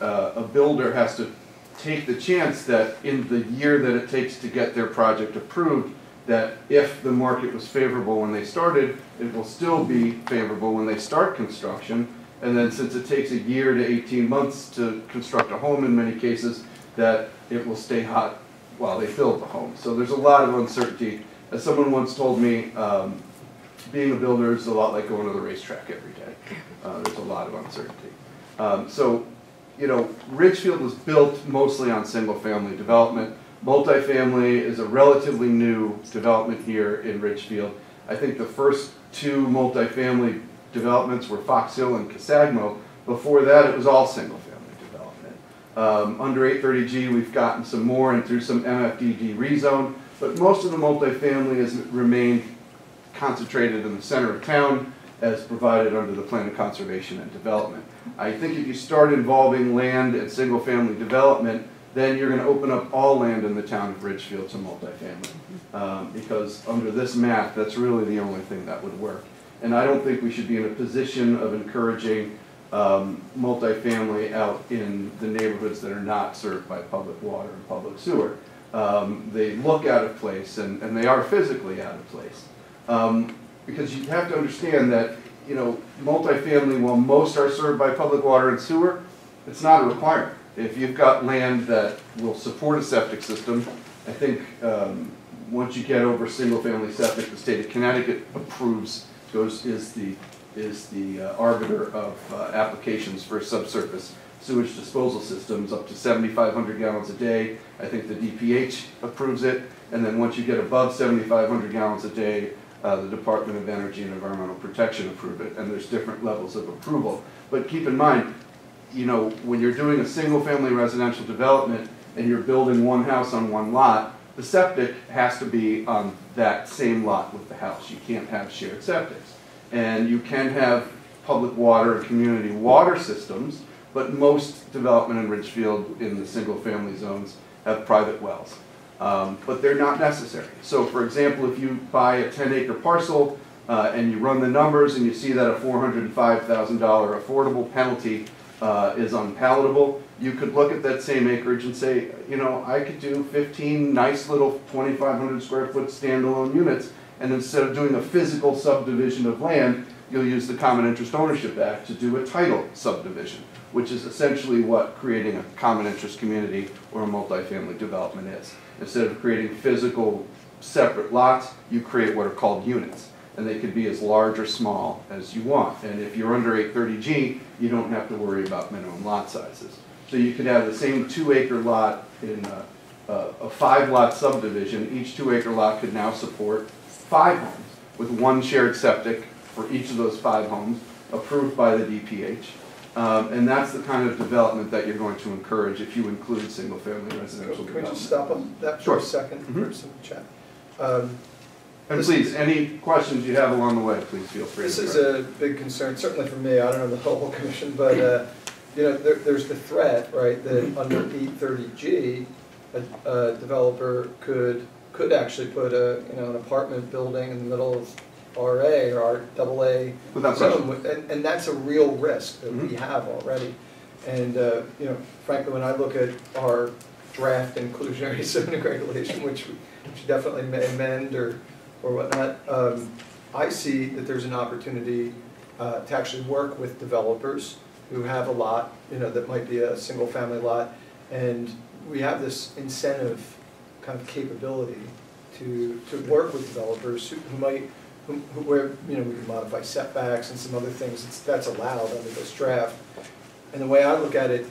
a builder has to take the chance that in the year that it takes to get their project approved, that if the market was favorable when they started, it will still be favorable when they start construction. And then since it takes a year to 18 months to construct a home in many cases, that it will stay hot while they build the home. So there's a lot of uncertainty. As someone once told me, being a builder is a lot like going to the racetrack every day. There's a lot of uncertainty. Richfield was built mostly on single-family development. Multifamily is a relatively new development here in Richfield. I think the first two multifamily developments were Fox Hill and Casagmo. Before that, it was all single-family development. Under 830G, we've gotten some more and through some MFDD rezone, but most of the multifamily has remained concentrated in the center of town as provided under the Plan of Conservation and Development. I think if you start involving land and single-family development, then you're going to open up all land in the town of Ridgefield to multifamily. Because under this map, that's really the only thing that would work. And I don't think we should be in a position of encouraging multifamily out in the neighborhoods that are not served by public water and public sewer. They look out of place, and they are physically out of place. Because you have to understand that, multifamily, while most are served by public water and sewer, it's not a requirement. If you've got land that will support a septic system, I think once you get over single-family septic, the state of Connecticut approves, is the arbiter of applications for subsurface sewage disposal systems up to 7,500 gallons a day. I think the DPH approves it, and then once you get above 7,500 gallons a day, the Department of Energy and Environmental Protection approve it, and there's different levels of approval. But keep in mind, when you're doing a single-family residential development and you're building one house on one lot, the septic has to be on that same lot with the house. You can't have shared septics. And you can have public water and community water systems, but most development in Ridgefield in the single-family zones have private wells. But they're not necessary. So for example, if you buy a 10-acre parcel and you run the numbers and you see that a $405,000 affordable penalty is unpalatable, you could look at that same acreage and say, I could do 15 nice little 2,500 square foot standalone units, and instead of doing a physical subdivision of land, you'll use the Common Interest Ownership Act to do a title subdivision, which is essentially what creating a common interest community or a multifamily development is. Instead of creating physical separate lots, you create what are called units. And they could be as large or small as you want. And if you're under 830G, you don't have to worry about minimum lot sizes. So you could have the same 2-acre lot in a 5-lot subdivision. Each 2-acre lot could now support 5 homes with one shared septic for each of those 5 homes approved by the DPH. And that's the kind of development that you're going to encourage if you include single-family residential development. Can we just stop on that for a second for some chat? And please, any questions you have along the way, please feel free. This is a big concern, certainly for me. I don't know the whole commission, but there's the threat, right, that under 830G, a developer could actually put an apartment building in the middle of RA or AA zone, and that's a real risk that we have already. And frankly, when I look at our draft inclusionary zoning regulation, which we should definitely amend or whatnot. I see that there's an opportunity to actually work with developers who have a lot, that might be a single family lot, and we have this incentive kind of capability to work with developers where we can modify setbacks and some other things. That's allowed under this draft. And the way I look at it,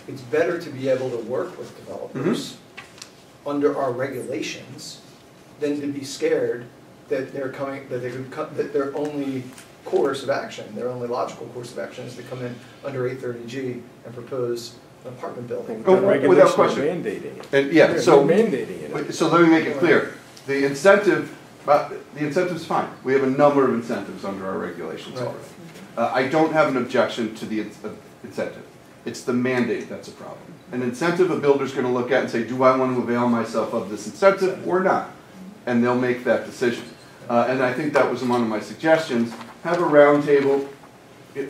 it's better to be able to work with developers under our regulations than to be scared that that their only course of action, their only logical course of action is to come in under 830G and propose an apartment building. Without question. Mandating it. And yeah, so mandating it. So let me make it clear. The incentive's fine. We have a number of incentives under our regulations already. I don't have an objection to the incentive. It's the mandate that's a problem. An incentive a builder's going to look at and say, do I want to avail myself of this incentive or not? And they'll make that decision. And I think that was one of my suggestions. Have a roundtable,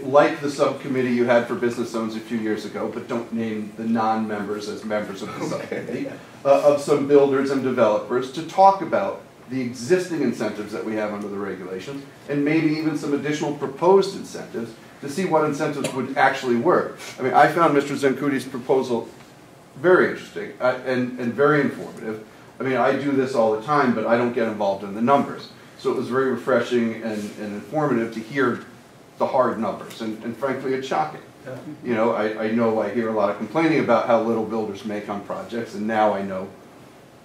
like the subcommittee you had for business zones a few years ago, but don't name the non-members as members of the subcommittee, of some builders and developers to talk about the existing incentives that we have under the regulations, and maybe even some additional proposed incentives to see what incentives would actually work. I mean, I found Mr. Zancudi's proposal very interesting and very informative. I mean, I do this all the time, but I don't get involved in the numbers. So it was very refreshing and informative to hear the hard numbers, and frankly, it's shocking. I know I hear a lot of complaining about how little builders make on projects, and now I know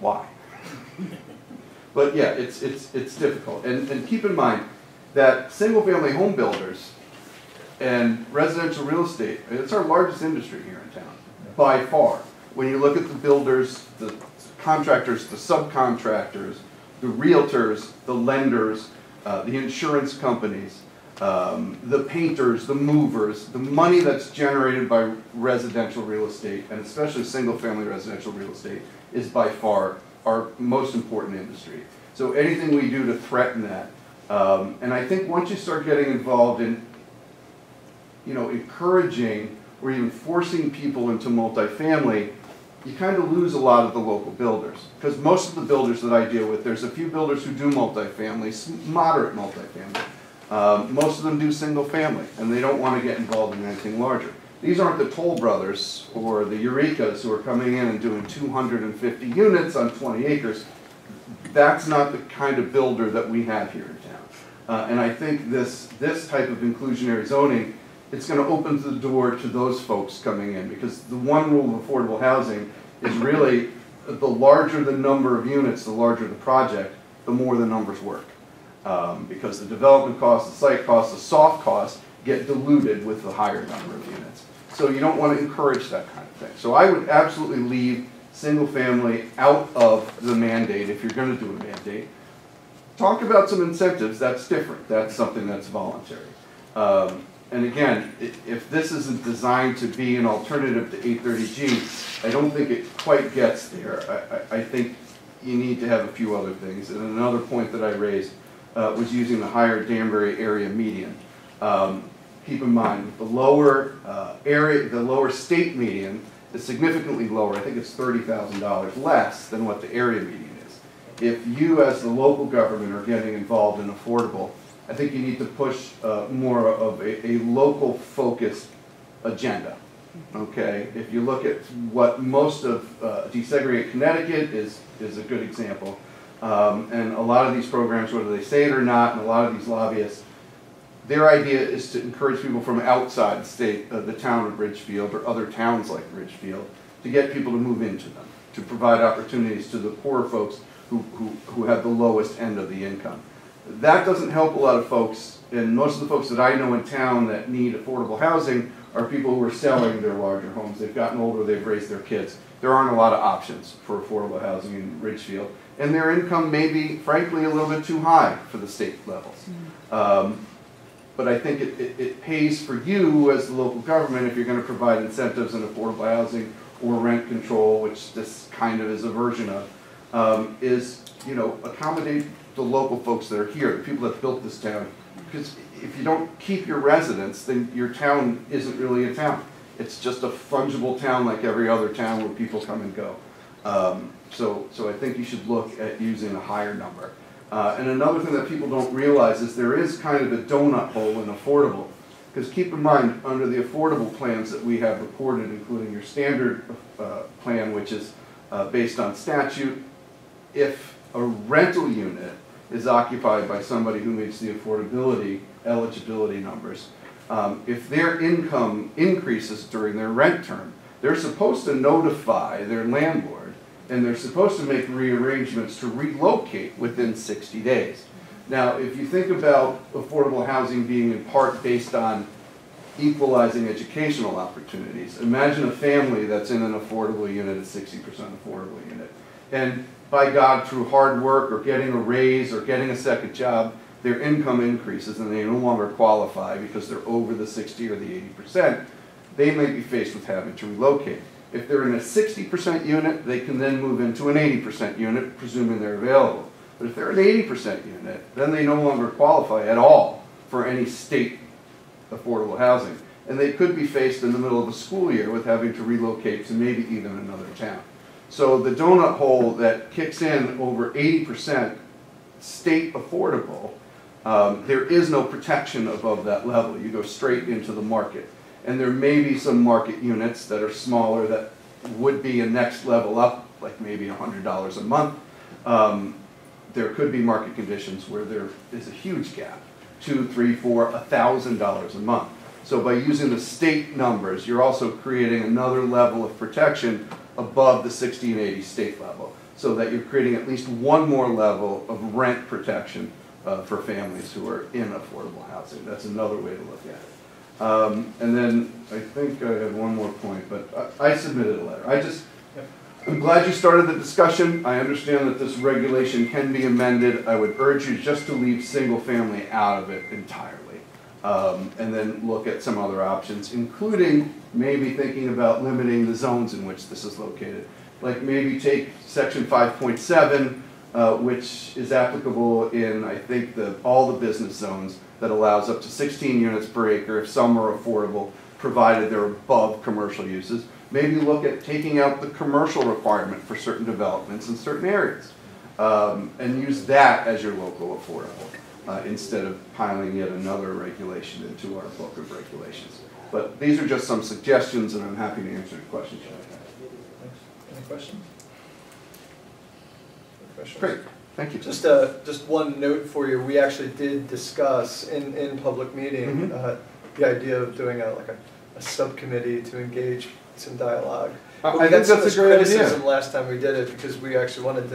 why. But yeah, it's difficult. And keep in mind that single-family home builders and residential real estate, it's our largest industry here in town, by far. When you look at the builders, the contractors, the subcontractors, the realtors, the lenders, the insurance companies, the painters, the movers, the money that's generated by residential real estate, and especially single-family residential real estate, is by far our most important industry. So anything we do to threaten that, and I think once you start getting involved in, encouraging or even forcing people into multifamily, you kind of lose a lot of the local builders. Because most of the builders that I deal with, there's a few builders who do multifamily, moderate multifamily. Most of them do single family, and they don't want to get involved in anything larger. These aren't the Toll Brothers or the Eurekas who are coming in and doing 250 units on 20 acres. That's not the kind of builder that we have here in town. And I think this type of inclusionary zoning, it's going to open the door to those folks coming in, because the one rule of affordable housing is really the larger the number of units, the larger the project, the more the numbers work. Because the development costs, the site costs, the soft costs get diluted with the higher number of units. So you don't want to encourage that kind of thing. So I would absolutely leave single family out of the mandate if you're going to do a mandate. Talk about some incentives, that's different. That's something that's voluntary. And again, if this isn't designed to be an alternative to 830G, I don't think it quite gets there. I think you need to have a few other things. And another point that I raised was using the higher Danbury area median. Keep in mind, the lower the lower state median is significantly lower. I think it's $30,000 less than what the area median is. If you, as the local government, are getting involved in affordable, I think you need to push more of a local focused agenda. Okay, if you look at what most of Desegregate Connecticut is a good example, and a lot of these programs, whether they say it or not, and a lot of these lobbyists, their idea is to encourage people from outside the state, the town of Ridgefield or other towns like Ridgefield, to get people to move into them, to provide opportunities to the poorer folks who have the lowest end of the income. That doesn't help a lot of folks, and most of the folks that I know in town that need affordable housing are people who are selling their larger homes. They've gotten older, they've raised their kids. There aren't a lot of options for affordable housing in Ridgefield, and their income may be, frankly, a little bit too high for the state levels. But I think it pays for you as the local government, if you're going to provide incentives in affordable housing or rent control, which this kind of is a version of, is, accommodate the local folks that are here, the people that built this town. Because if you don't keep your residents, then your town isn't really a town. It's just a fungible town like every other town where people come and go. So I think you should look at using a higher number. And another thing that people don't realize is there is kind of a donut hole in affordable. Because keep in mind, under the affordable plans that we have reported, including your standard plan, which is based on statute, if a rental unit is occupied by somebody who meets the affordability eligibility numbers, if their income increases during their rent term, they're supposed to notify their landlord, and they're supposed to make rearrangements to relocate within 60 days. Now, if you think about affordable housing being in part based on equalizing educational opportunities, imagine a family that's in an affordable unit, a 60% affordable unit. And by God, through hard work or getting a raise or getting a second job, their income increases and they no longer qualify because they're over the 60 or the 80%, they may be faced with having to relocate. If they're in a 60% unit, they can then move into an 80% unit, presuming they're available. But if they're an 80% unit, then they no longer qualify at all for any state affordable housing. And they could be faced in the middle of a school year with having to relocate to maybe even another town. So the donut hole that kicks in over 80% state affordable, there is no protection above that level. You go straight into the market. And there may be some market units that are smaller that would be a next level up, like maybe $100 a month. There could be market conditions where there is a huge gap, $200, $300, $400, $1,000 a month. So by using the state numbers, you're also creating another level of protection above the 60 and 80 state level, so that you're creating at least one more level of rent protection for families who are in affordable housing. That's another way to look at it. And then I think I have one more point, but I submitted a letter. I'm glad you started the discussion. I understand that this regulation can be amended. I would urge you just to leave single family out of it entirely. And then look at some other options, including maybe thinking about limiting the zones in which this is located. Like maybe take section 5.7, which is applicable in, I think, all the business zones, that allows up to 16 units per acre if some are affordable, provided they're above commercial uses. Maybe look at taking out the commercial requirement for certain developments in certain areas, and use that as your local affordable, instead of piling yet another regulation into our book of regulations. But these are just some suggestions, and I'm happy to answer the questions you might have. Any questions? Great, thank you. Just one note for you. We actually did discuss in public meeting the idea of doing a subcommittee to engage some dialogue. I think that's a great idea. Last time we did it, because we actually wanted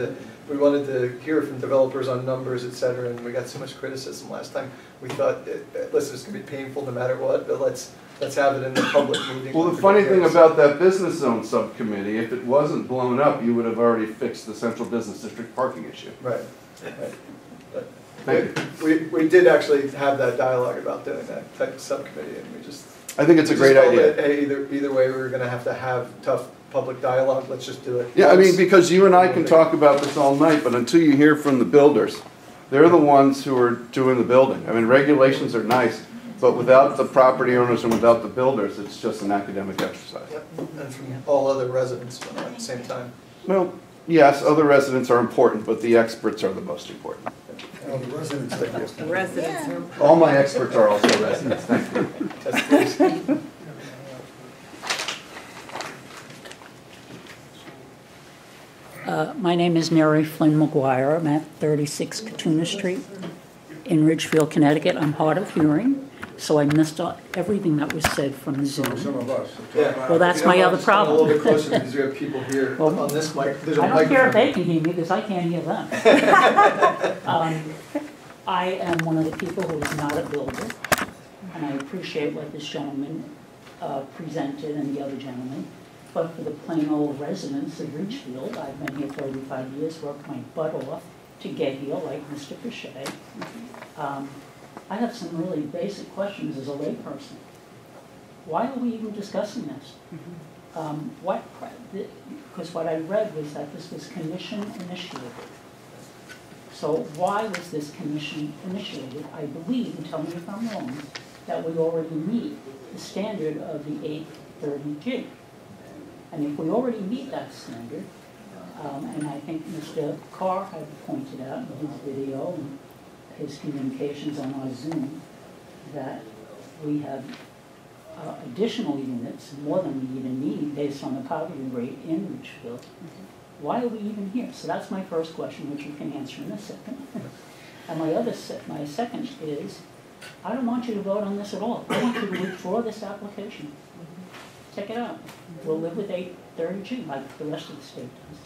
to hear from developers on numbers, et cetera, and we got so much criticism last time. We thought, listen, it's going to be painful no matter what, but let's have it in the public meeting. Well, the funny thing about that business zone subcommittee, if it wasn't blown up, you would have already fixed the central business district parking issue. Right. We did actually have that dialogue about doing that type of subcommittee, and we just. I think it's a great idea. Hey, either way, we were going to have tough public dialogue. Let's just do it. Yeah, I mean, because you and I can talk about this all night, but until you hear from the builders, they're the ones who are doing the building. I mean, regulations are nice, but without the property owners and without the builders, it's just an academic exercise. Yep. And from all other residents at the same time. Well, yes, other residents are important, but the experts are the most important. Well, the residents are The residents are important. All my experts are also residents. Thank you. Yes, please. My name is Mary Flynn McGuire. I'm at 36 Katuna Street in Ridgefield, Connecticut. I'm hard of hearing, so I missed everything that was said from Zoom. some of us. Yeah. Well, that's my other problem. A little bit closer because we have people here on this mic. There's a I don't care if microphone. they can hear me because I can't hear them. I am one of the people who is not a builder, and I appreciate what this gentleman presented and the other gentleman. But for the plain old residents of Ridgefield, I've been here 35 years, worked my butt off to get here, like Mr. Pichet. I have some really basic questions as a layperson. Why are we even discussing this? Because what I read was that this was commission initiated. So why was this commission initiated? I believe, and tell me if I'm wrong, that we already meet the standard of the 830G. And if we already meet that standard, And I think Mr. Carr had pointed out in his video and his communications on our Zoom that we have additional units, more than we even need, based on the poverty rate in Richfield. Why are we even here? So that's my first question, which you can answer in a second. And my second is, I don't want you to vote on this at all. I want you to withdraw this application. Take it out. We'll live with 830G like the rest of the state does.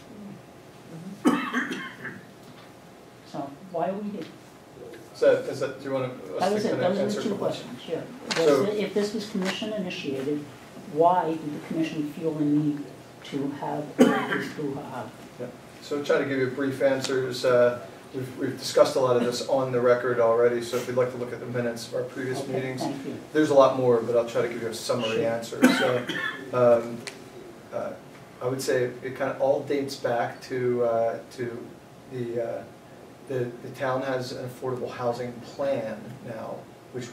So why are we here? Is that, do you want to? That was it. Those are the two questions, yeah. If this was commission initiated, why did the commission feel the need to have this brouhaha? Yeah. So I'll try to give you brief answers. We've discussed a lot of this on the record already, so if you'd like to look at the minutes of our previous meetings, there's a lot more, but I'll try to give you a summary answer. So I would say it kind of all dates back to the town has an affordable housing plan now, which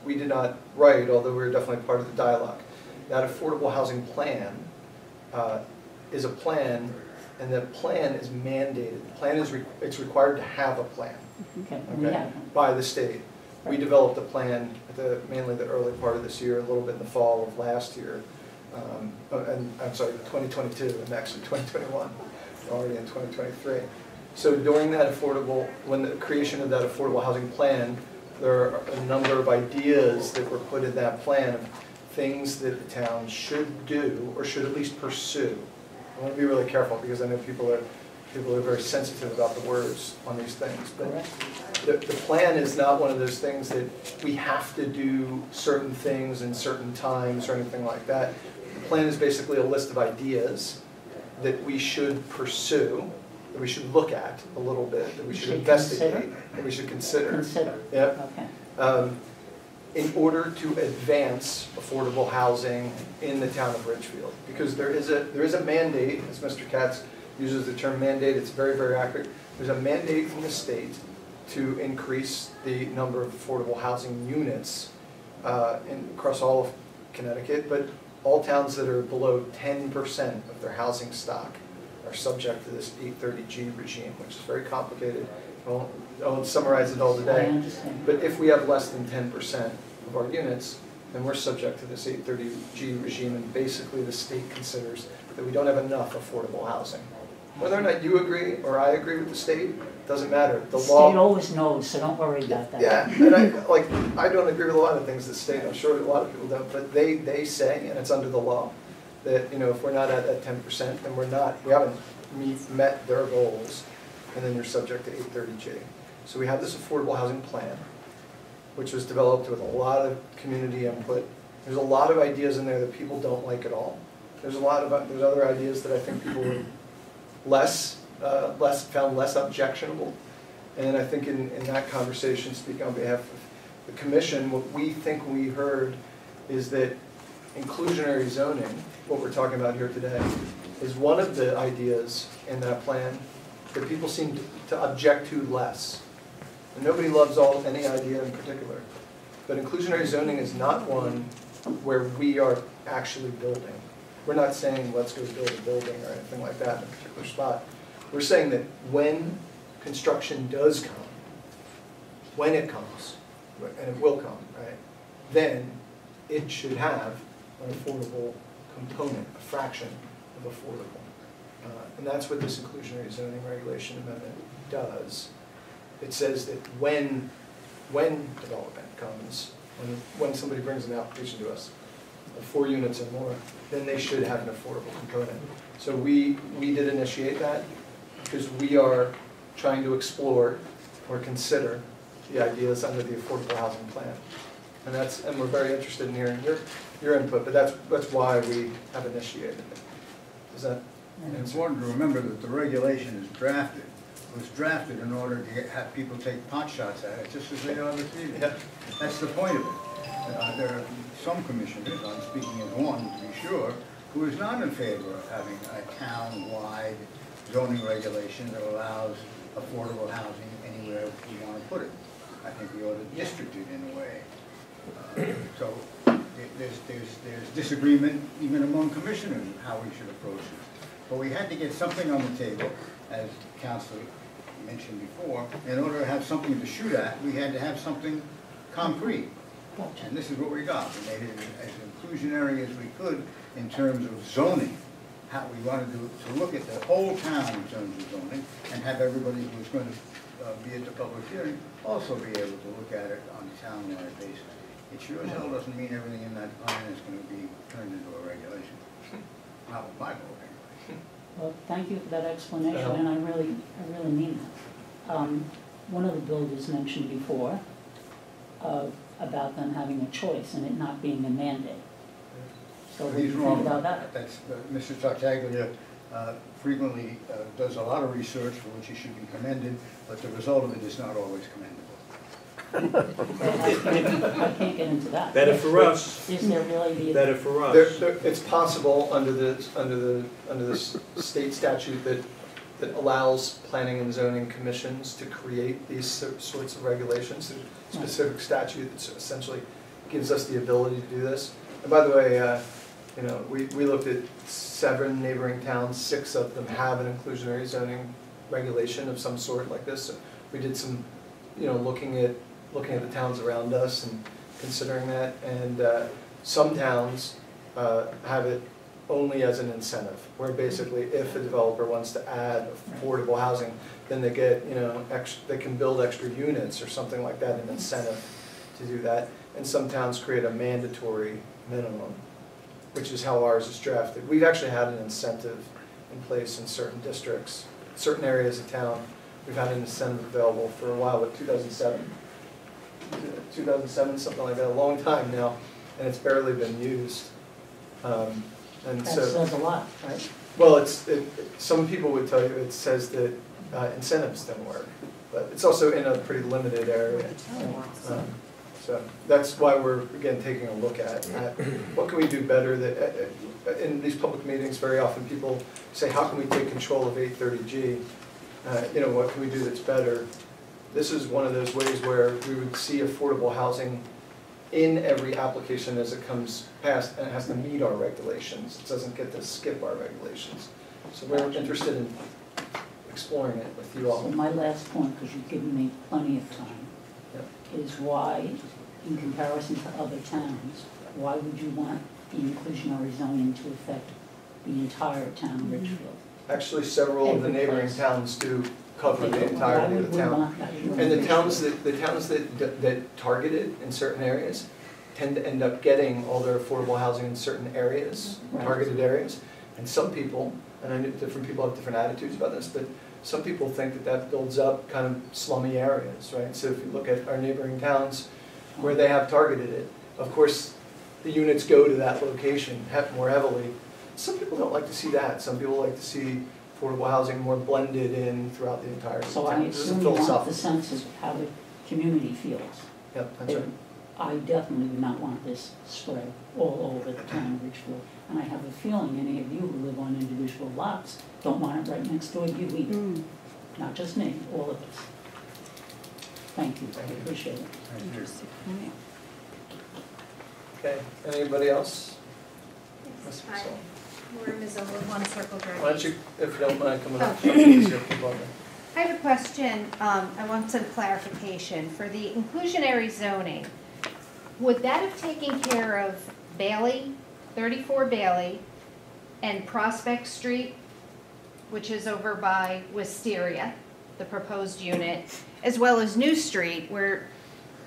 we did not write, although we were definitely part of the dialogue. That affordable housing plan is a plan, and the plan is mandated. The plan is it's required to have a plan, okay, by the state. We developed a plan at mainly the early part of this year, a little bit in the fall of last year, and I'm sorry, 2022, and actually 2021, already in 2023. So during that when the creation of that affordable housing plan, there are a number of ideas that were put in that plan of things that the town should do or should at least pursue. I want to be really careful because I know people are very sensitive about the words on these things. But the plan is not one of those things that we have to do certain things in certain times or anything like that. The plan is basically a list of ideas that we should pursue, that we should look at a little bit, that we should investigate, that we should consider. Yep. Okay. In order to advance affordable housing in the town of Ridgefield, because there is a mandate, as Mr. Katz uses the term mandate, it's very, very accurate. There's a mandate from the state to increase the number of affordable housing units across all of Connecticut, but all towns that are below 10% of their housing stock are subject to this 830G regime, which is very complicated. I won't summarize it all today, but if we have less than 10% of our units, then we're subject to this 830G regime, and basically the state considers that we don't have enough affordable housing. Whether or not you agree or I agree with the state, doesn't matter. The law state always knows, so don't worry about that. Yeah, and I don't agree with a lot of things the state, I'm sure a lot of people don't, but they say, and it's under the law, that if we're not at that 10%, then we haven't met their goals, and then you're subject to 830G. So we have this affordable housing plan, which was developed with a lot of community input. There's a lot of ideas in there that people don't like at all. There's other ideas that I think people would found less objectionable. And I think in that conversation, speaking on behalf of the commission, what we think we heard is that inclusionary zoning, what we're talking about here today, is one of the ideas in that plan that people seem to object to less. And nobody loves any idea in particular. But inclusionary zoning is not one where we are actually building. We're not saying let's go build a building or anything like that in a particular spot. We're saying that when construction does come, when it comes, and it will come, right, then it should have an affordable component, a fraction of affordable. And that's what this inclusionary zoning regulation amendment does. It says that when development comes, when somebody brings an application to us of 4 units or more, then they should have an affordable component. So we did initiate that because we are trying to explore or consider the ideas under the affordable housing plan. And we're very interested in hearing your input, but that's why we have initiated it. Is that? It's important to remember that the regulation is drafted. It was drafted in order to have people take pot shots at it, just as they do on the TV. Yeah. That's the point of it. There are some commissioners, I'm speaking as one to be sure, who is not in favor of having a town-wide zoning regulation that allows affordable housing anywhere we want to put it. I think we ought to district it in a way. So there's disagreement even among commissioners of how we should approach it. But we had to get something on the table, as Councilor mentioned before. In order to have something to shoot at, we had to have something concrete. And this is what we got. We made it as inclusionary as we could in terms of zoning. How we wanted to look at the whole town in terms of zoning and have everybody who was going to be at the public hearing also be able to look at it on a town-wide basis. It sure as hell doesn't mean everything in that plan is going to be turned into a regulation. Not with my vote, anyway. Well, thank you for that explanation, and I really mean that. One of the builders mentioned before about them having a choice and it not being a mandate. So what do you think about that? That's, Mr. Tartaglia frequently does a lot of research for which he should be commended, but the result of it is not always commendable. I can't get into that. Better for us. Is there really the better for us? It's possible under the state statute that allows planning and zoning commissions to create these sorts of regulations. There's a specific statute that essentially gives us the ability to do this. And by the way, you know, we looked at 7 neighboring towns. 6 of them have an inclusionary zoning regulation of some sort like this. So we did some, you know, looking at the towns around us and considering that. And some towns have it only as an incentive, where basically if a developer wants to add affordable housing, then they get, you know, they can build extra units or something like that, an incentive to do that. And some towns create a mandatory minimum, which is how ours is drafted. We've actually had an incentive in place in certain districts, certain areas of town. We've had an incentive available for a while, with 2007, something like that, a long time now, and it's barely been used. And that so, says a lot, right? well, some people would tell you it says that incentives don't work, but it's also in a pretty limited area. So that's why we're, again, taking a look at what can we do better. That in these public meetings, very often people say, how can we take control of 830G? You know, what can we do that's better? This is one of those ways where we would see affordable housing in every application as it comes past, and it has to meet our regulations. It doesn't get to skip our regulations. So we're interested in exploring it with you all. So my last point, because you've given me plenty of time, is why, in comparison to other towns, why would you want the inclusionary zoning to affect the entire town of Richfield? Actually, several of the neighboring towns do cover the entirety of the town. And the towns that target it in certain areas tend to end up getting all their affordable housing in certain areas, targeted areas. And some people, and I know different people have different attitudes about this, but some people think that that builds up kind of slummy areas, right? So if you look at our neighboring towns where they have targeted it, of course, the units go to that location more heavily. Some people don't like to see that. Some people like to see affordable housing more blended in throughout the entire town. So I assume you want the sense of how the community feels. Yep, that's right. I definitely would not want this spread all over the town of Richfield. And I have a feeling any of you who live on individual lots don't want it right next door to you either. Not just me, all of us. Thank you, I appreciate it. Thank you. Okay, anybody else? Hi, Laura Mizzola, One Circle Drive. Why don't you, if you don't mind coming up, easier people on there. I have a question. I want some clarification. For the inclusionary zoning, would that have taken care of Bailey, 34 Bailey, and Prospect Street, which is over by Wisteria, the proposed unit, as well as New Street, where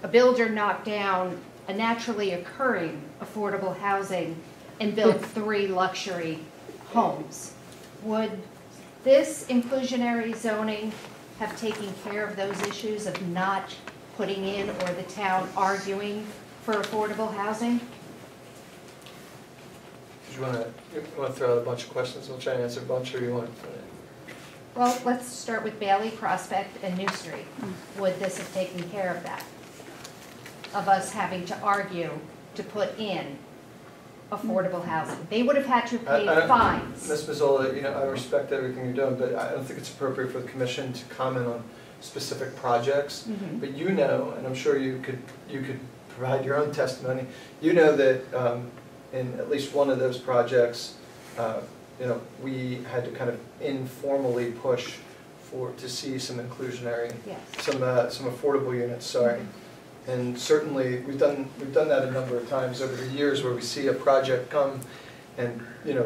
a builder knocked down a naturally occurring affordable housing and built 3 luxury homes? Would this inclusionary zoning have taken care of those issues of not putting in, or the town arguing for affordable housing? You want to throw out a bunch of questions? We'll try and answer a bunch, or you want to? Well, let's start with Bailey, Prospect, and New Street. Would this have taken care of that? Of us having to argue to put in affordable housing? They would have had to pay fines. Ms. Mizzola, you know, I respect everything you're doing, but I don't think it's appropriate for the commission to comment on specific projects. But you know, and I'm sure you could provide your own testimony. You know that in at least one of those projects, we had to kind of informally push to see some inclusionary, Yes. some affordable units, sorry. And certainly, we've done that a number of times over the years where we see a project come and,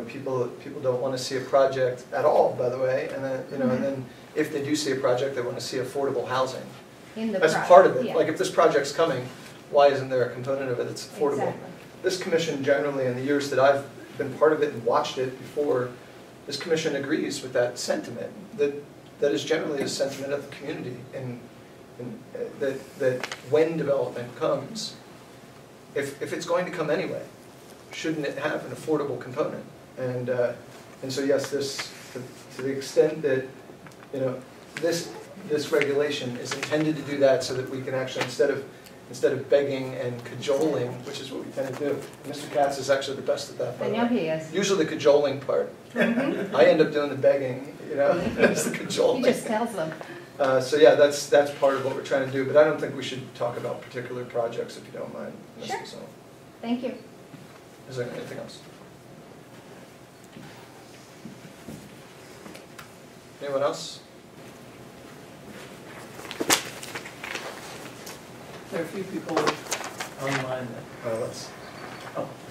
people don't want to see a project at all, by the way, and then, and then if they do see a project, they want to see affordable housing. As part of it. Yeah. Like if this project's coming, why isn't there a component of it that's affordable? Exactly. This commission generally, in the years that I've been part of it and watched it before, this commission agrees with that sentiment, that is generally a sentiment of the community, and that when development comes, if it's going to come anyway, shouldn't it have an affordable component? And so yes, to the extent that this regulation is intended to do that, so that we can actually, instead of begging and cajoling, which is what we tend to do. Mr. Katz is actually the best at that. I know he is. Usually the cajoling part. I end up doing the begging, it's the cajoling. He just tells them. So yeah, that's part of what we're trying to do, but I don't think we should talk about particular projects, if you don't mind, Ms. Sure. Mazzone. Thank you. Is there anything else? Anyone else? There are a few people online that, let's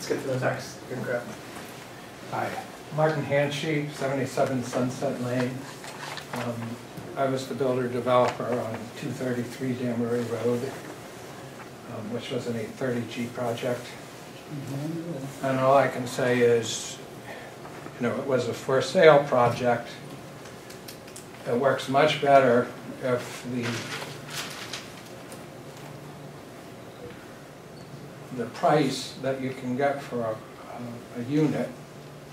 get to the next. Good crap. Hi, Martin Hanshee, 77 Sunset Lane. I was the builder-developer on 233 Damery Road, which was an 830G project. And all I can say is, it was a for-sale project. It works much better if the price that you can get for a unit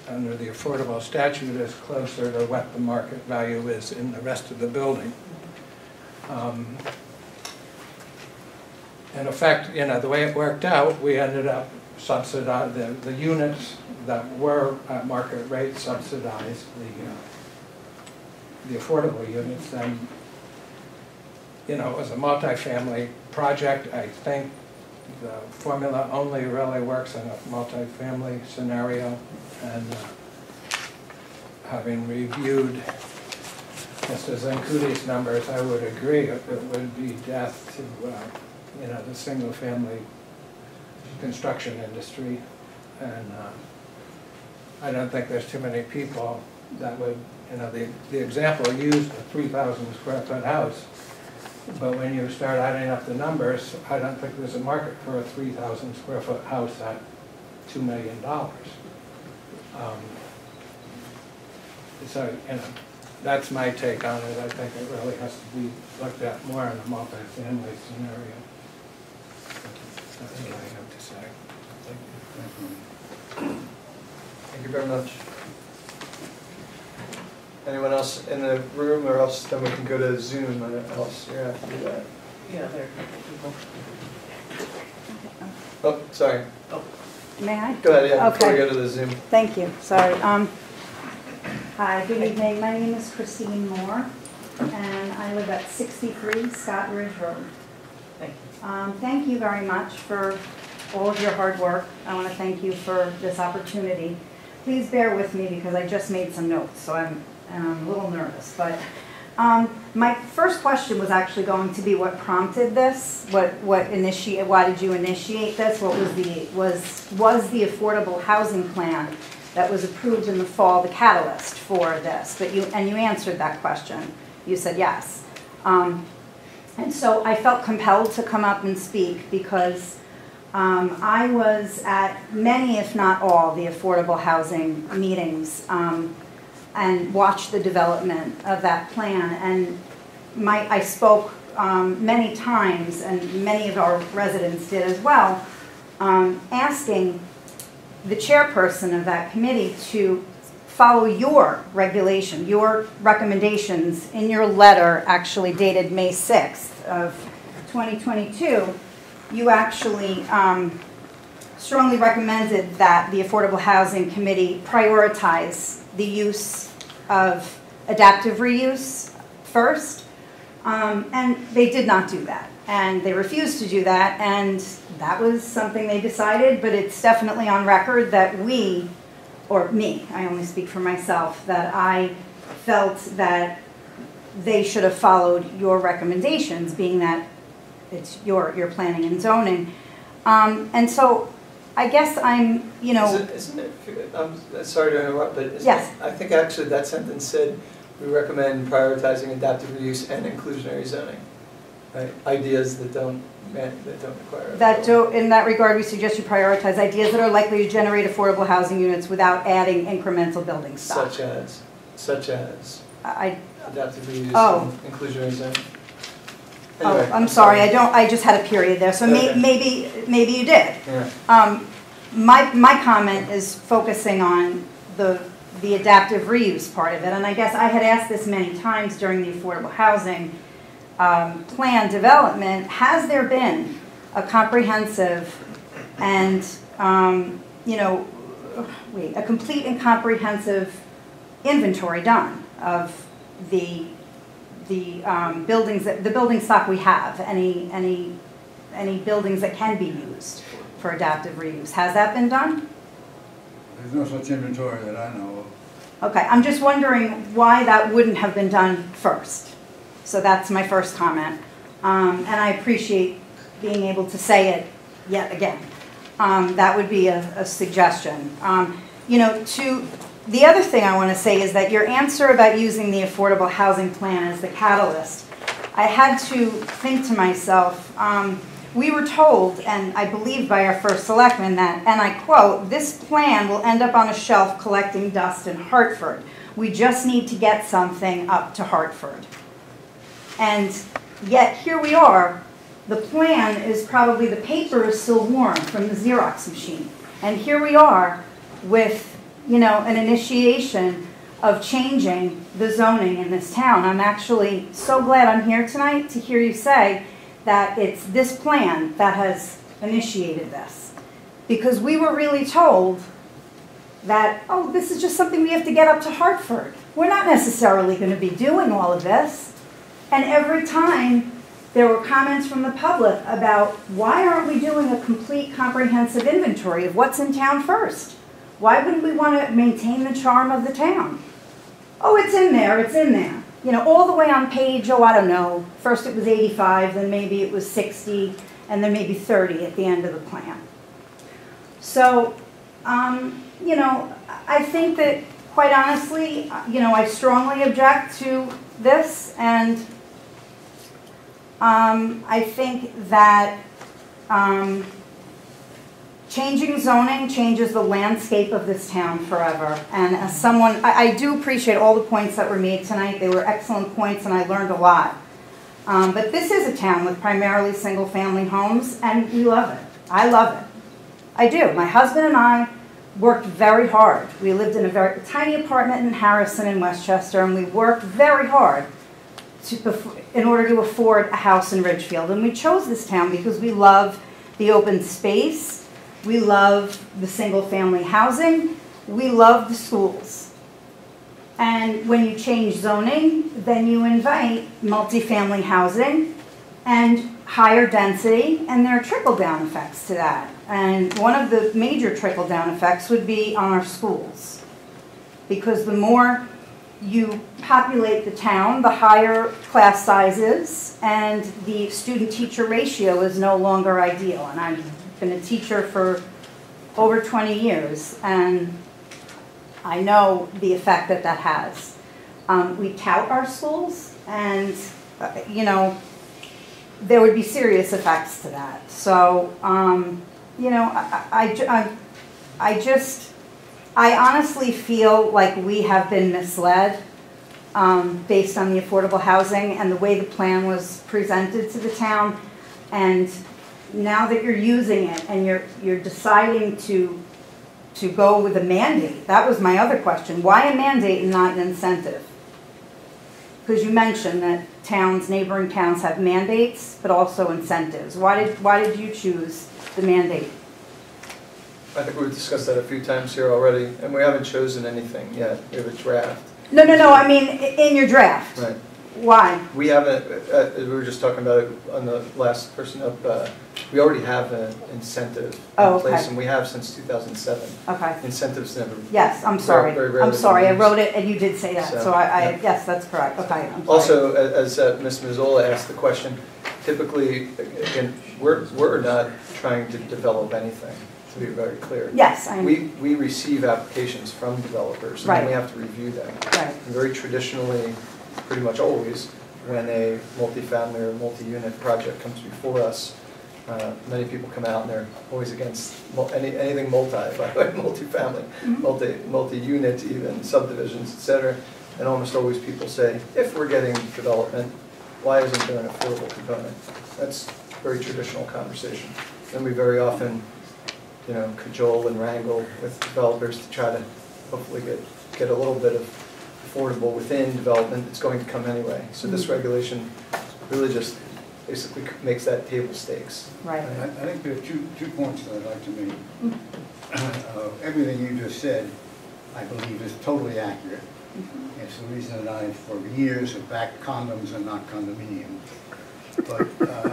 under the affordable statute is closer to what the market value is in the rest of the building. In effect, the way it worked out, we ended up subsidizing the units that were at market rate subsidized the affordable units. And it was a multifamily project. I think the formula only really works in a multifamily scenario, and having reviewed Mr. Zancudi's numbers, I would agree it would be death to the single-family construction industry, and I don't think there's too many people that would, the example used, a 3,000 square foot house. But when you start adding up the numbers, I don't think there's a market for a 3,000 square foot house at $2 million. So, that's my take on it. I think it really has to be looked at more in a multi-family scenario. That's what I have to say. Thank you very much. Anyone else in the room, or else then we can go to Zoom, or else you're going to have to do that. yeah, there are a couple people. Oh, sorry. May I? Go ahead, yeah, before we Okay. go to the Zoom. Thank you, sorry. Hi, good evening. My name is Christine Moore, and I live at 63 Scott Ridge Road. Thank you. Thank you very much for all of your hard work. I want to thank you for this opportunity. Please bear with me because I just made some notes, so I'm a little nervous. But my first question was actually going to be what prompted this? Why did you initiate this? What was the affordable housing plan that was approved in the fall the catalyst for this? But you answered that question. You said yes. And so I felt compelled to come up and speak because I was at many, if not all, the affordable housing meetings and watched the development of that plan. And I spoke many times, and many of our residents did as well, asking the chairperson of that committee to follow your regulation, your recommendations in your letter, actually dated May 6th of 2022. You actually strongly recommended that the Affordable Housing Committee prioritize the use of adaptive reuse first, and they did not do that. And they refused to do that, and that was something they decided, but it's definitely on record that we or me, I only speak for myself, that I felt that they should have followed your recommendations, being that it's your planning and zoning. And so I guess I'm, you know. Isn't it, I'm sorry to interrupt, but yes. I think actually that sentence said, we recommend prioritizing adaptive reuse and inclusionary zoning, right? Ideas that don't require. In that regard, we suggest you prioritize ideas that are likely to generate affordable housing units without adding incremental building stock. Such as adaptive reuse and inclusionary zoning. Anyway, I'm sorry. I just had a period there. So okay. maybe you did. Yeah. My comment is focusing on the adaptive reuse part of it, and I guess I had asked this many times during the affordable housing plan development. Has there been a comprehensive and a complete and comprehensive inventory done of the buildings, the building stock we have, any buildings that can be used for adaptive reuse? Has that been done? There's no such inventory that I know of. Okay, I'm just wondering why that wouldn't have been done first. So that's my first comment. And I appreciate being able to say it yet again. That would be a suggestion. The other thing I want to say is that your answer about using the affordable housing plan as the catalyst, I had to think to myself, we were told, and I believe by our first selectman that, and I quote, "This plan will end up on a shelf collecting dust in Hartford. We just need to get something up to Hartford." And yet here we are. The plan is probably, the paper is still warm from the Xerox machine. And here we are with, an initiation of changing the zoning in this town. I'm actually so glad I'm here tonight to hear you say that it's this plan that has initiated this. Because we were really told that, oh, this is just something we have to get up to Hartford. We're not necessarily going to be doing all of this. And every time there were comments from the public about, why aren't we doing a complete comprehensive inventory of what's in town first? Why wouldn't we want to maintain the charm of the town? Oh, it's in there, it's in there. All the way on page, I don't know, first it was 85, then maybe it was 60, and then maybe 30 at the end of the plan. So, I think that, quite honestly, I strongly object to this, and I think that changing zoning changes the landscape of this town forever. And as someone, I do appreciate all the points that were made tonight. They were excellent points, and I learned a lot. But this is a town with primarily single-family homes, and we love it. I love it. I do. My husband and I worked very hard. We lived in a very tiny apartment in Harrison and Westchester, and we worked very hard in order to afford a house in Ridgefield. And we chose this town because we love the open space. We love the single-family housing. We love the schools. And when you change zoning, then you invite multifamily housing and higher density, and there are trickle-down effects to that. And one of the major trickle-down effects would be on our schools. Because the more you populate the town, the higher class sizes, and the student-teacher ratio is no longer ideal. And I've been a teacher for over 20 years, and I know the effect that that has. We tout our schools, and there would be serious effects to that. So, I honestly feel like we have been misled based on the affordable housing and the way the plan was presented to the town. And now that you're using it and you're deciding to go with a mandate, that was my other question. Why a mandate and not an incentive? Because you mentioned that neighboring towns have mandates, but also incentives. Why did you choose the mandate? I think we've discussed that a few times here already, and we haven't chosen anything yet. We have a draft. No, I mean in your draft. Right. Why? We haven't, we were just talking about it on the last person up, We already have an incentive Oh, in place, okay. and we have since 2007. Okay. Incentives never. Yes, I'm sorry. very rarely I'm sorry, I used. wrote it and you did say that, So, so I, yeah. yes, that's correct, okay. I'm sorry. Also, as Ms. Mazzola asked the question, typically, again, we're not trying to develop anything, to be very clear. Yes, We receive applications from developers, and then we Right. have to review them. Right. And very traditionally, pretty much always, when a multifamily or multi-unit project comes before us, many people come out and they're always against anything multi, by the way, multifamily, multi-unit even, subdivisions, et cetera. And almost always people say, if we're getting development, why isn't there an affordable component? That's a very traditional conversation. And we very often, cajole and wrangle with developers to try to hopefully get a little bit of affordable within development that's going to come anyway. So this regulation really just basically makes that table stakes. Right. I think there are two points that I'd like to make. Everything you just said, I believe, is totally accurate. It's the reason that I, for years, have backed condoms and not condominiums. But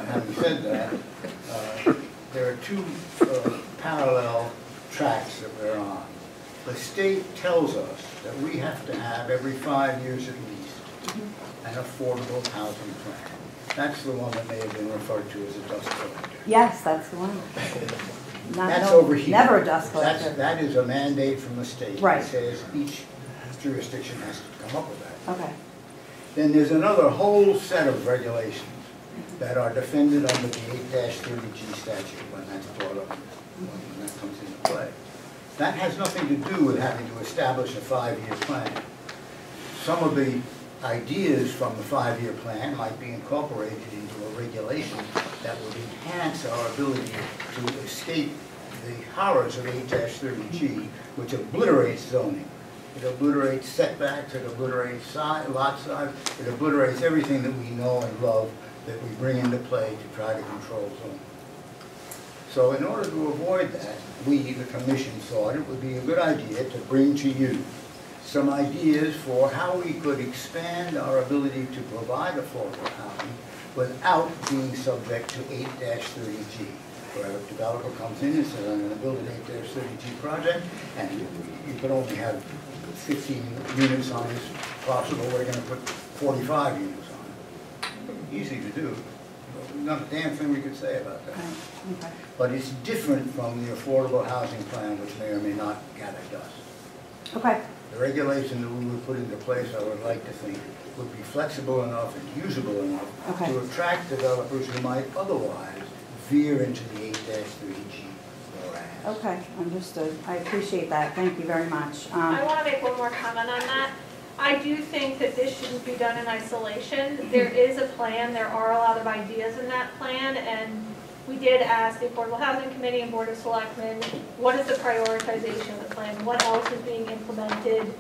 having said that, there are two parallel tracks that we're on. The state tells us that we have to have, every 5 years at least, an affordable housing plan. That's the one that may have been referred to as a dust collector. Yes, that's the one. That's over here. Never a dust collector. That is a mandate from the state. Right. It says each jurisdiction has to come up with that. Okay. Then there's another whole set of regulations that are defended under the 8-30G statute when that's brought up, when that comes into play. That has nothing to do with having to establish a 5-year plan. Some of the ideas from the 5-year plan might be incorporated into a regulation that would enhance our ability to escape the horrors of 8-30G, which obliterates zoning. It obliterates setbacks, it obliterates lot size, it obliterates everything that we know and love that we bring into play to try to control zoning. So in order to avoid that, we, the commission, thought it would be a good idea to bring to you some ideas for how we could expand our ability to provide affordable housing without being subject to 8-30G. Where a developer comes in and says, I'm going to build an 8-30G project, and you can only have 15 units on this parcel, but we're going to put 45 units on it. Easy to do. Not a damn thing we could say about that. Okay. But it's different from the affordable housing plan, which may or may not gather dust. Okay. The regulation that we would put into place, I would like to think, would be flexible enough and usable enough to attract developers who might otherwise veer into the 8-30G morass. Okay, understood. I appreciate that. Thank you very much. I want to make one more comment on that. I do think that this shouldn't be done in isolation. There is a plan. There are a lot of ideas in that plan, and we did ask the Affordable Housing Committee and Board of Selectmen, what is the prioritization of the plan? What else is being implemented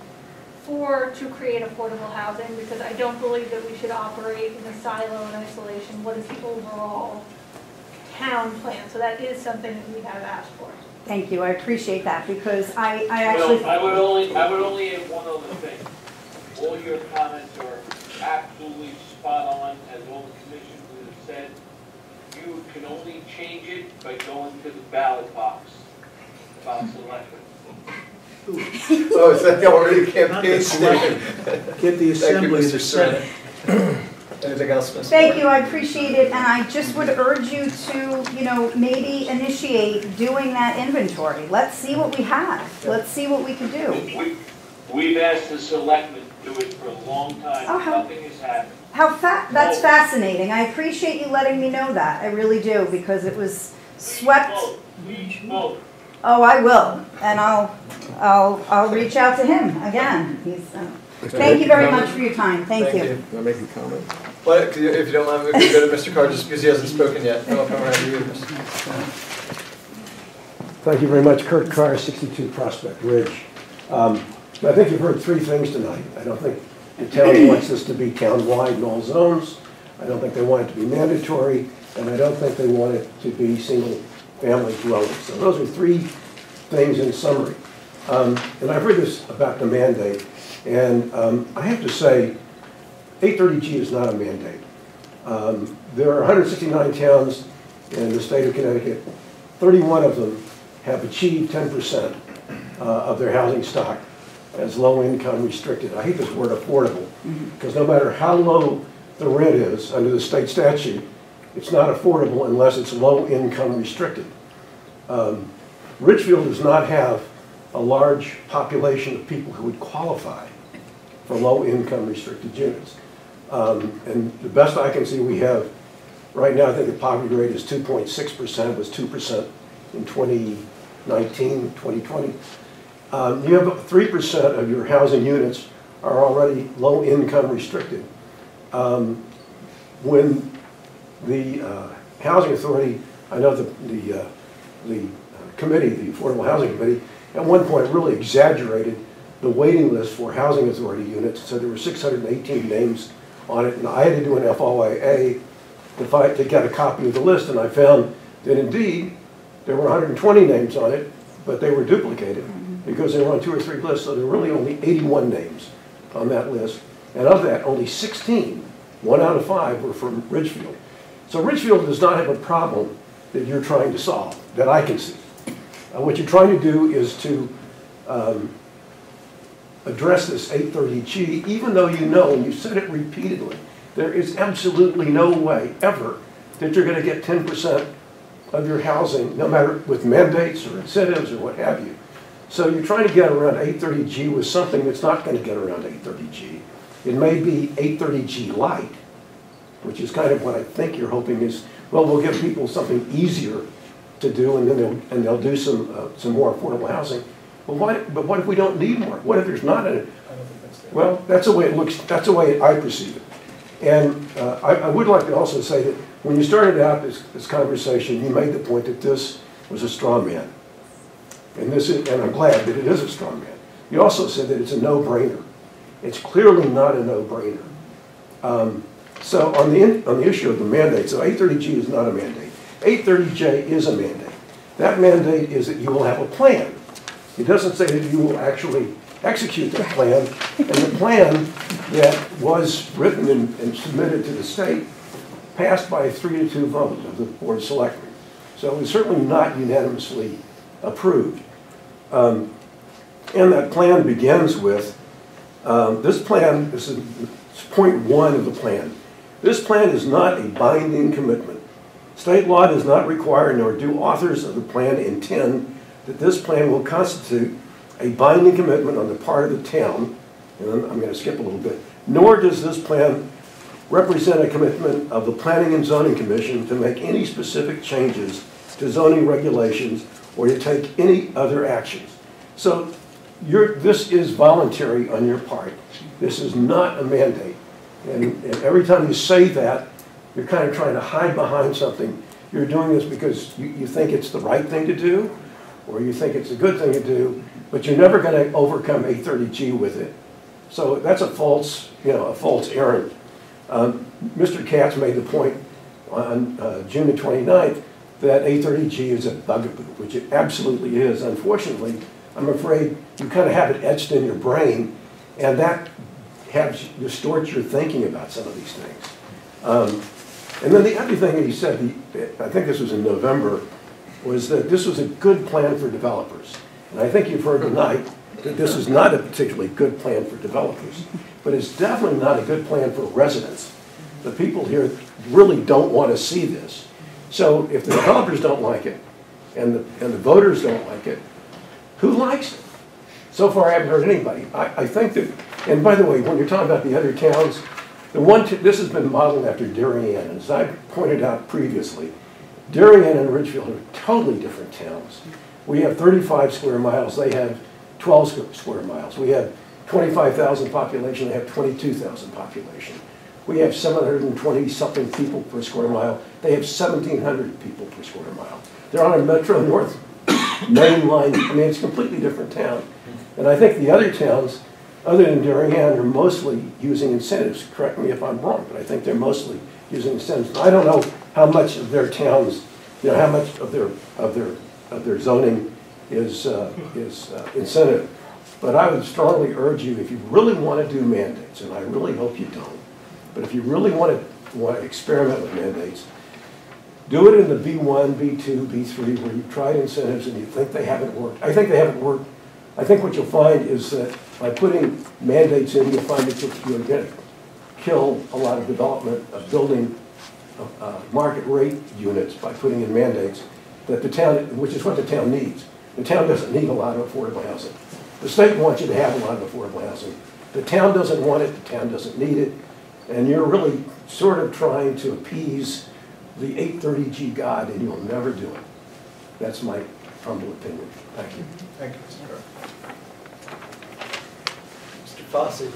to create affordable housing? Because I don't believe that we should operate in a silo in isolation. What is the overall town plan? So that is something that we have asked for. Thank you. I appreciate that because I actually. Well, I would only add one other thing. All your comments are absolutely spot on, as all the commissioners have said. You can only change it by going to the ballot box about selection. Oh, is that the already campaign statement? Get the assembly to Senate. Anything else, Ms. Thank you, I appreciate it, and I just would urge you to, maybe initiate doing that inventory. Let's see what we have. Let's see what we can do. We've asked the selectmen to do it for a long time. Oh, Nothing has happened. That's fascinating. I appreciate you letting me know that. I really do, because it was swept. Please vote. Oh, I will, and I'll reach out to him again. Thank you very much for your time. Thank you. Can I make a comment? Well, if you don't mind, we can go to Mr. Carr just because he hasn't spoken yet. No, I'll come around to you, Mr. Thank you very much, Kurt Carr, 62 Prospect Ridge. I think you've heard three things tonight. I don't think the town wants this to be town-wide in all zones. I don't think they want it to be mandatory, and I don't think they want it to be single-family dwellings. So those are three things in summary. And I've heard this about the mandate, and I have to say, 830G is not a mandate. There are 169 towns in the state of Connecticut, 31 of them have achieved 10% of their housing stock as low income restricted. I hate this word affordable, because no matter how low the rent is under the state statute, it's not affordable unless it's low income restricted. Ridgefield does not have a large population of people who would qualify for low income restricted units. And the best I can see, we have, right now I think the poverty rate is 2.6%, it was 2% in 2019, 2020. You have 3% of your housing units are already low income restricted. When the Housing Authority, I know the committee, the Affordable Housing Committee, at one point really exaggerated the waiting list for Housing Authority units, so there were 618 names on it, and I had to do an FOIA to get a copy of the list, and I found that indeed there were 120 names on it, but they were duplicated because they were on 2 or 3 lists, so there were really only 81 names on that list, and of that, only 16, 1 out of 5, were from Ridgefield. So Ridgefield does not have a problem that you're trying to solve, that I can see. What you're trying to do is to address this 830G, even though you know, and you've said it repeatedly, there is absolutely no way ever that you're going to get 10% of your housing, no matter with mandates or incentives or what have you. So you're trying to get around 830G with something that's not going to get around 830G. It may be 830G light, which is kind of what I think you're hoping is, well, we'll give people something easier to do, and then they'll do some more affordable housing. But what if we don't need more? What if there's not a? Well, that's the way it looks. That's the way I perceive it. And I would like to also say that when you started out this conversation, you made the point that this was a straw man, and I'm glad that it is a straw man. You also said that it's a no-brainer. It's clearly not a no-brainer. So on the issue of the mandate, so 830G is not a mandate. 830J is a mandate. That mandate is that you will have a plan. It doesn't say that you will actually execute that plan, and the plan that was written and submitted to the state passed by a 3-2 vote of the Board of Selectmen. So it was certainly not unanimously approved. And that plan begins with, this is point 1 of the plan. This plan is not a binding commitment. State law does not require, nor do authors of the plan intend, that this plan will constitute a binding commitment on the part of the town, and I'm going to skip a little bit, nor does this plan represent a commitment of the Planning and Zoning Commission to make any specific changes to zoning regulations or to take any other actions. So this is voluntary on your part. This is not a mandate. And every time you say that, you're kind of trying to hide behind something. You're doing this because you think it's the right thing to do, or you think it's a good thing to do, but you're never going to overcome 830G with it. So that's a false errand. Mr. Katz made the point on June the 29th that 830G is a bugaboo, which it absolutely is. Unfortunately, I'm afraid you kind of have it etched in your brain, and that distorts your thinking about some of these things. And then the other thing that he said, I think this was in November, was that this was a good plan for developers. And I think you've heard tonight that this is not a particularly good plan for developers, but it's definitely not a good plan for residents. The people here really don't want to see this. So if the developers don't like it, and the voters don't like it, who likes it? So far I haven't heard anybody. I think that, and by the way, when you're talking about the other towns, this has been modeled after Darien, and as I pointed out previously, Darien and Ridgefield are totally different towns. We have 35 square miles, they have 12 square miles. We have 25,000 population, they have 22,000 population. We have 720-something people per square mile. They have 1,700 people per square mile. They're on a Metro North main line. I mean, it's a completely different town. And I think the other towns, other than Darien, are mostly using incentives. Correct me if I'm wrong, but I think they're mostly using incentives. I don't know how much of their towns, how much of their zoning is incentive. But I would strongly urge you, if you really want to do mandates, and I really hope you don't, but if you really want to experiment with mandates, Do it in the B1, B2, B3, where you've tried incentives and you think they haven't worked. I think they haven't worked. I think what you'll find is that by putting mandates in, you'll find that you're going to kill a lot of development of building market rate units by putting in mandates that the town, which is what the town needs. The town doesn't need a lot of affordable housing. The state wants you to have a lot of affordable housing. The town doesn't want it, the town doesn't need it, and you're really sort of trying to appease the 830G God, and you'll never do it. That's my humble opinion. Thank you. Thank you, Mr. Carr. Mr. Fossey.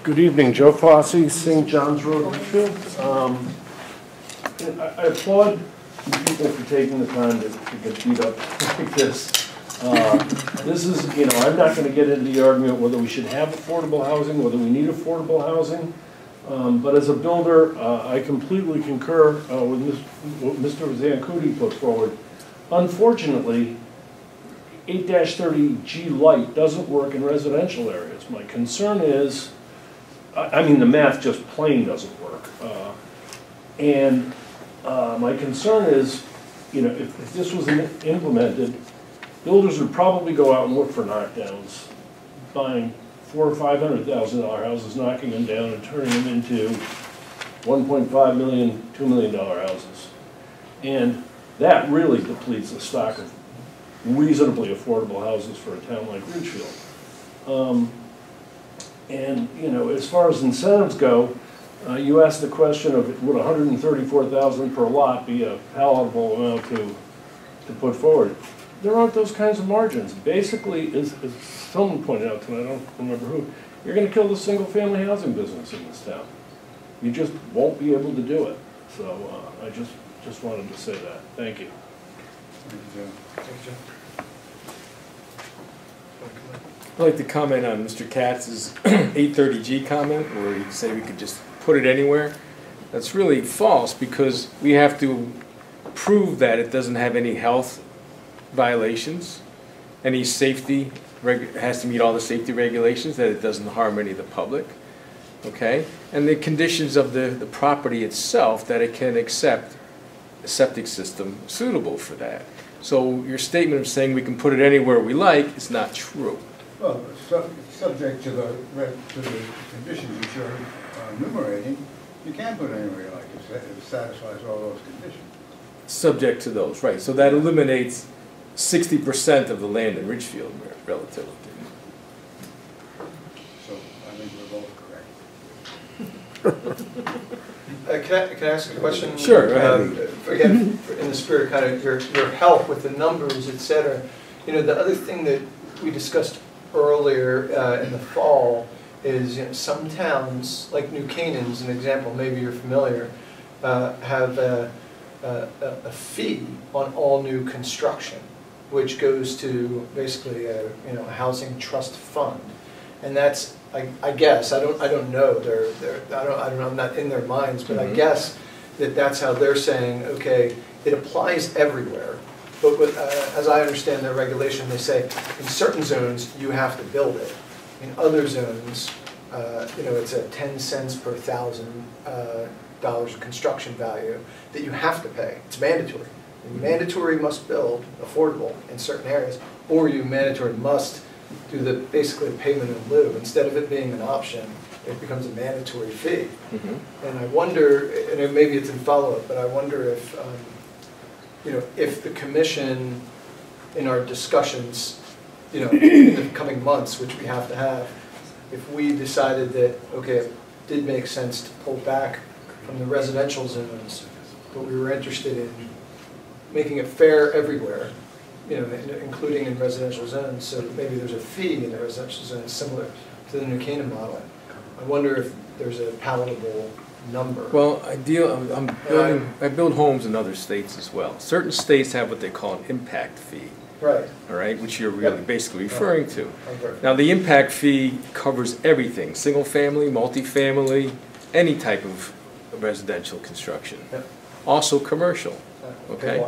Good evening, Joe Fossey, St. John's Road, Richfield. I applaud people for taking the time to get beat up like this. This is, I'm not going to get into the argument whether we should have affordable housing, whether we need affordable housing. But as a builder, I completely concur with what Mr. Zancuti put forward. Unfortunately, 8-30G light doesn't work in residential areas. My concern is, the math just plain doesn't work. My concern is, if this was implemented, builders would probably go out and look for knockdowns, buying $400,000 or $500,000 houses, knocking them down and turning them into $1.5 million, $2 million houses. And that really depletes the stock of reasonably affordable houses for a town like Ridgefield. As far as incentives go, you asked the question of would $134,000 per lot be a palatable amount to put forward. There aren't those kinds of margins. Basically, as someone pointed out tonight, I don't remember who, you're going to kill the single-family housing business in this town. You just won't be able to do it. So I just wanted to say that. Thank you. Thank you, Joe. Thank you, Joe. I'd like to comment on Mr. Katz's 830G comment, where he said we could just put it anywhere. That's really false, because we have to prove that it doesn't have any health violations, any safety, has to meet all the safety regulations, that it doesn't harm any of the public, okay? And the conditions of the property itself, that it can accept a septic system suitable for that. So your statement of saying we can put it anywhere we like is not true. Well, subject to the conditions that you're enumerating, you can put it anywhere you like. It satisfies all those conditions. Subject to those, right. So that eliminates 60% of the land in Ridgefield, relatively. So I think we're both correct. Can I ask a question? Sure. Again, in the spirit of kind of your help with the numbers, et cetera. The other thing that we discussed earlier in the fall is some towns, like New Canaan's an example, maybe you're familiar, have a fee on all new construction, which goes to basically a housing trust fund, and that's I guess I don't know I'm not in their minds, but I guess that's how they're saying, okay, it applies everywhere, but as I understand their regulation, they say in certain zones you have to build it. In other zones, it's a 10 cents per $1,000 of construction value that you have to pay. It's mandatory. You mandatory must build affordable in certain areas, or you mandatory must do basically the payment in lieu. Instead of it being an option, it becomes a mandatory fee. And I wonder, and maybe it's in follow-up, but I wonder if if the commission, in our discussions, in the coming months, which we have to have, if we decided that, okay, it did make sense to pull back from the residential zones, but we were interested in making it fair everywhere, including in residential zones, so maybe there's a fee in the residential zones similar to the New Canaan model. I wonder if there's a palatable number. Well, I build homes in other states as well. Certain states have what they call an impact fee. Right. All right, which you're really basically referring to. Now, the impact fee covers everything: single family, multifamily, any type of residential construction. Also commercial. Okay.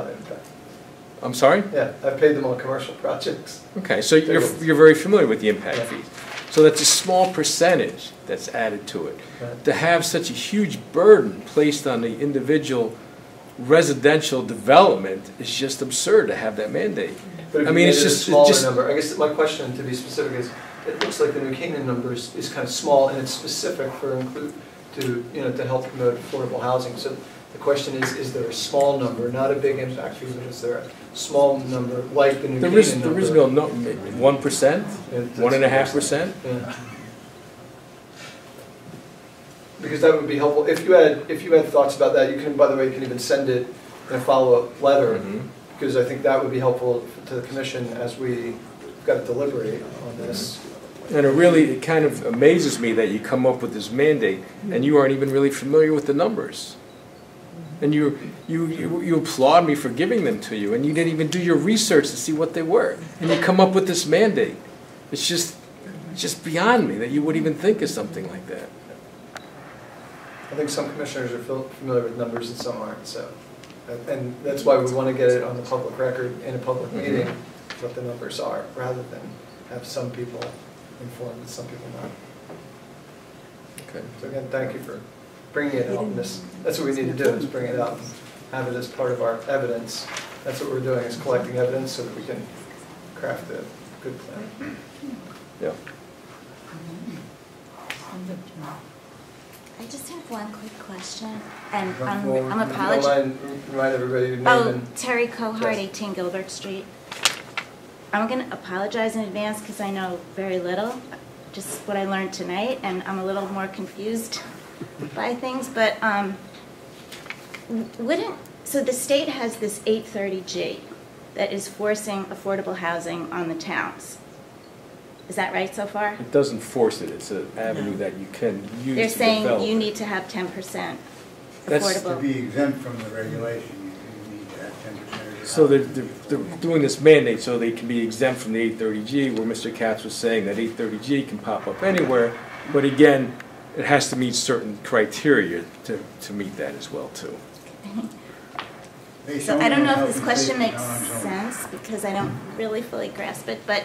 I'm sorry? Yeah, I've paid them on commercial projects. Okay, so you're very familiar with the impact fee. So that's a small percentage that's added to it. To have such a huge burden placed on the individual residential development is just absurd to have that mandate. But if I mean, it's just a smaller number. I guess my question, to be specific, is it looks like the New Canaan number is kind of small and it's specific for to help promote affordable housing. So the question is there a small number, not a big impact fee, but is there a small number like the New Canaan number? There is no 1%, 1.5%. Yeah. Because that would be helpful. If you had thoughts about that, you can, by the way, you can even send it in a follow-up letter, because I think that would be helpful to the commission as we've got to deliberate on this. And it kind of amazes me that you come up with this mandate and you aren't even really familiar with the numbers. And you applaud me for giving them to you, and you didn't even do your research to see what they were. And you come up with this mandate. It's just beyond me that you would even think of something like that. I think some commissioners are familiar with numbers and some aren't. So, and that's why we want to get it on the public record in a public meeting, what the numbers are, rather than have some people informed and some people not. Okay. So again, thank you for bringing it up. That's what we need to do, is bring it up, have it as part of our evidence. That's what we're doing, is collecting evidence so that we can craft a good plan. Yeah. I just have one quick question, and I'm If you apologizing. don't mind, remind everybody your name and... Terry Cohart, Yes. 18 Gilbert Street. I'm going to apologize in advance because I know very little, just what I learned tonight, and I'm a little more confused by things, but so the state has this 830G that is forcing affordable housing on the towns. Is that right so far? It doesn't force it. It's an avenue that you can use They're to saying develop you it. need to have 10% That's affordable. To be exempt from the regulation, you need to have 10%. So they're doing this mandate so they can be exempt from the 830G, where Mr. Katz was saying that 830G can pop up anywhere, but again, it has to meet certain criteria to meet that as well, too. So I don't know if this question makes sense because I don't really fully grasp it, but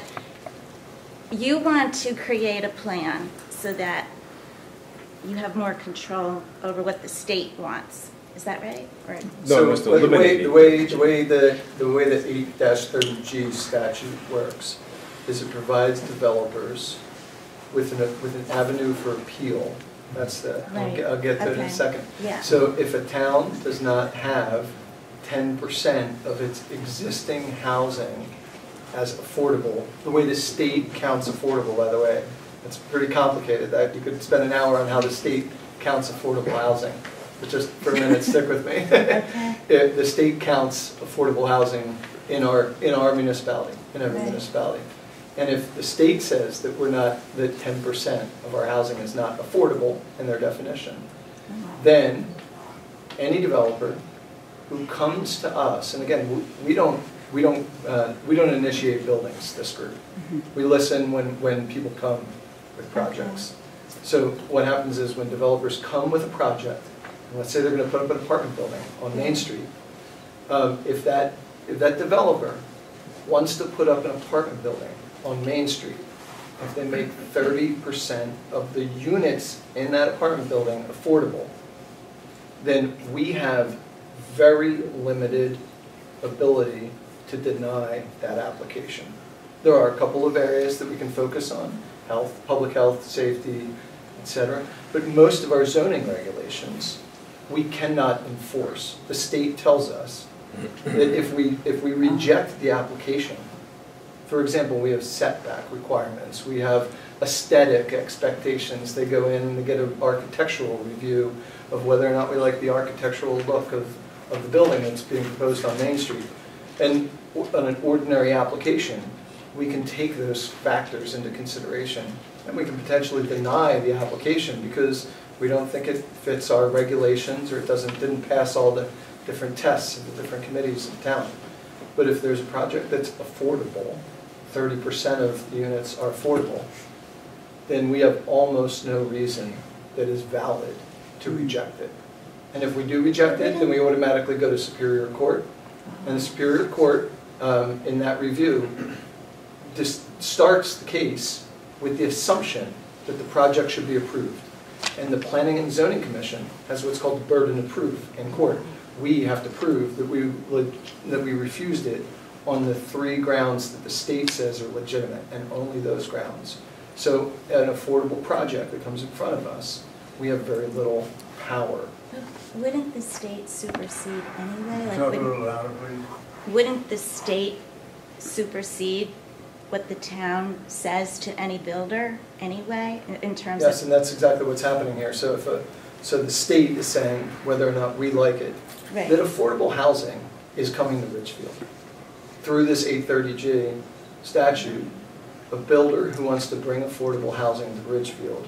you want to create a plan so that you have more control over what the state wants. Is that right? Or So the way the 8-30G statute works is it provides developers with an avenue for appeal. That's the, Right. I'll get to it in Okay. a second. Yeah. So if a town does not have 10% of its existing housing as affordable, the way the state counts affordable, by the way, it's pretty complicated. That you could spend an hour on how the state counts affordable housing. But just for a minute, stick with me. The state counts affordable housing in our municipality, in every municipality. And if the state says that that 10% of our housing is not affordable in their definition, then any developer who comes to us, and again, we don't initiate buildings, this group. We listen when people come with projects. So what happens is when developers come with a project, and let's say they're going to put up an apartment building on Main Street, if that developer wants to put up an apartment building on Main Street, if they make 30% of the units in that apartment building affordable, then we have very limited ability to deny that application. There are a couple of areas that we can focus on: health, public health, safety, etc. But most of our zoning regulations we cannot enforce. The state tells us that if we reject the application, for example, we have setback requirements, we have aesthetic expectations. They go in and they get an architectural review of whether or not we like the architectural look of the building that's being proposed on Main Street. And on an ordinary application, we can take those factors into consideration, and we can potentially deny the application because we don't think it fits our regulations, or it didn't pass all the different tests of the different committees in town. But if there's a project that's affordable, 30% of the units are affordable, then we have almost no reason that is valid to reject it. And if we do reject it, then we automatically go to Superior Court. And the Superior Court, in that review, just starts the case with the assumption that the project should be approved. And the Planning and Zoning Commission has what's called the burden of proof in court. We have to prove that we refused it on the 3 grounds that the state says are legitimate, and only those grounds. So an affordable project that comes in front of us, we have very little power. Wouldn't the state supersede anyway? Like, Talk a little louder, please. wouldn't the state supersede what the town says to any builder anyway, in terms Yes, of? and that's exactly what's happening here. So so the state is saying whether or not we like it, Right. that affordable housing is coming to Ridgefield. Through this 830G statute, a builder who wants to bring affordable housing to Ridgefield,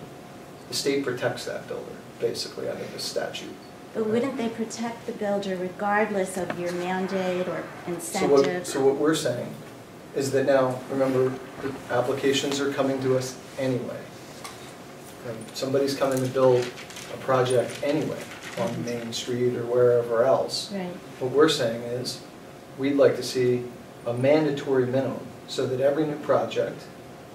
the state protects that builder, basically, under the statute. But wouldn't they protect the builder regardless of your mandate or incentive? So what we're saying is that now, remember, the applications are coming to us anyway. Somebody's coming to build a project anyway on Main Street or wherever else. Right. What we're saying is, we'd like to see a mandatory minimum so that every new project,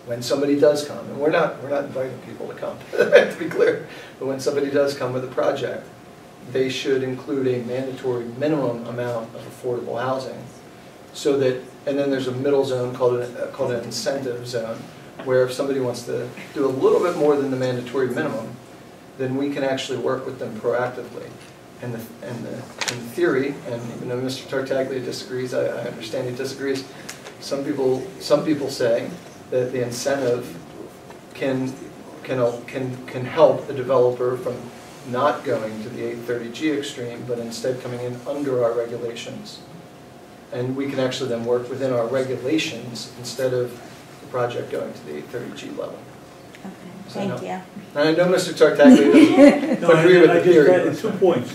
when somebody does come, and we're not inviting people to come, to be clear, but when somebody does come with a project, they should include a mandatory minimum amount of affordable housing, so that, and then there's a middle zone called an incentive zone, where if somebody wants to do a little bit more than the mandatory minimum, then we can actually work with them proactively. And in theory, and even though Mr. Tartaglia disagrees, I understand he disagrees, some people say that the incentive can help the developer from not going to the 830G extreme, but instead coming in under our regulations. And we can actually then work within our regulations instead of the project going to the 830G level. Okay, thank you. And I know Mr. Tartaglia doesn't agree with the theory. 2 points.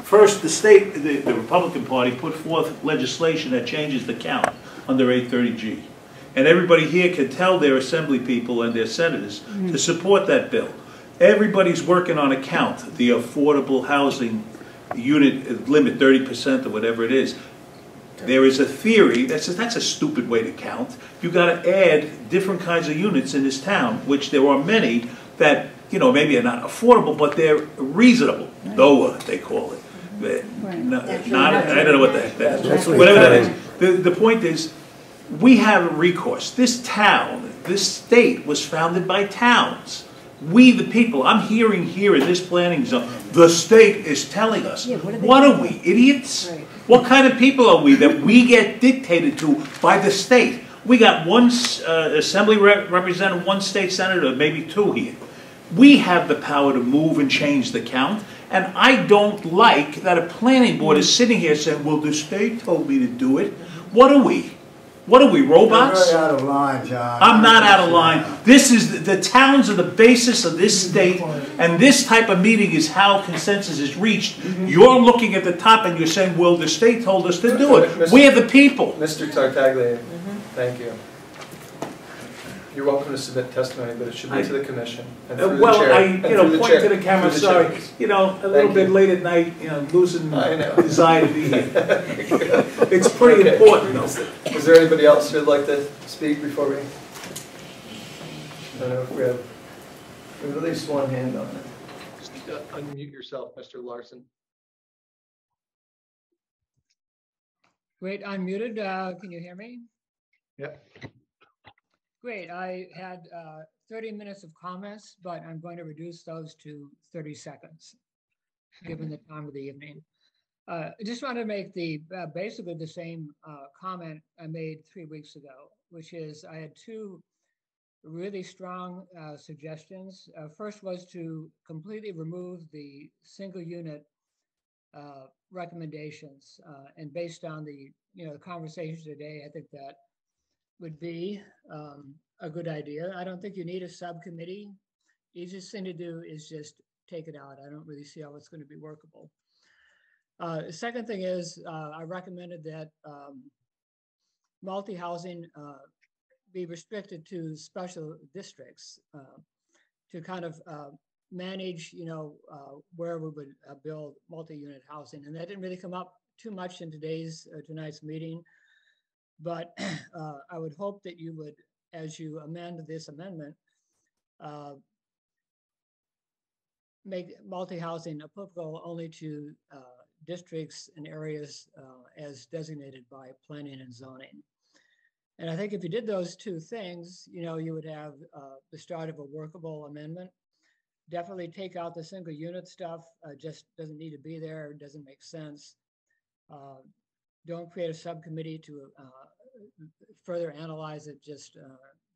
First, the state, the Republican Party put forth legislation that changes the count under 830G. And everybody here can tell their assembly people and their senators to support that bill. Everybody's working on a count, the affordable housing unit limit, 30% or whatever it is. There is a theory that says that's a stupid way to count. You've got to add different kinds of units in this town, which there are many that, you know, maybe are not affordable, but they're reasonable. NOAA, they call it. I don't know what the heck that is. Whatever that is. The point is, we have recourse. This town, this state was founded by towns. We, the people, I'm hearing here in this planning zone, the state is telling us. Yeah, what are we, idiots? Right. What kind of people are we that we get dictated to by the state? We got one assembly representative, one state senator, maybe 2 here. We have the power to move and change the count, and I don't like that a planning board is sitting here saying, well, the state told me to do it. What are we? What are we, robots? You're very out of line, John. I'm not out of line. This is, the towns are the basis of this state, and this type of meeting is how consensus is reached. You're looking at the top and you're saying, well, the state told us to do it. We're the people. Mr. Tartaglia, thank you. You're welcome to submit testimony, but it should be to the commission and through the chair. Point to the camera, sorry. You know, a little bit late at night, you know, losing desire to be here. It's pretty important, though. Is there anybody else who'd like to speak before we? I don't know if we have at least one hand on it. Just unmute yourself, Mr. Larson. Great, I'm muted. Can you hear me? Yep. Great. I had 30 minutes of comments, but I'm going to reduce those to 30 seconds, given the time of the evening. I just want to make basically the same comment I made 3 weeks ago, which is I had 2 really strong suggestions. First was to completely remove the single unit recommendations, and based on the conversation today, I think that would be a good idea. I don't think you need a subcommittee. Easiest thing to do is just take it out. I don't really see how it's going to be workable. The second thing is I recommended that multi-housing be restricted to special districts to kind of manage, where we would build multi-unit housing. And that didn't really come up too much in tonight's meeting. But I would hope that you would as you amend this amendment, make multi-housing applicable only to districts and areas as designated by planning and zoning. And I think if you did those two things, you would have the start of a workable amendment. Definitely take out the single unit stuff, just doesn't need to be there, doesn't make sense. Don't create a subcommittee to further analyze it, just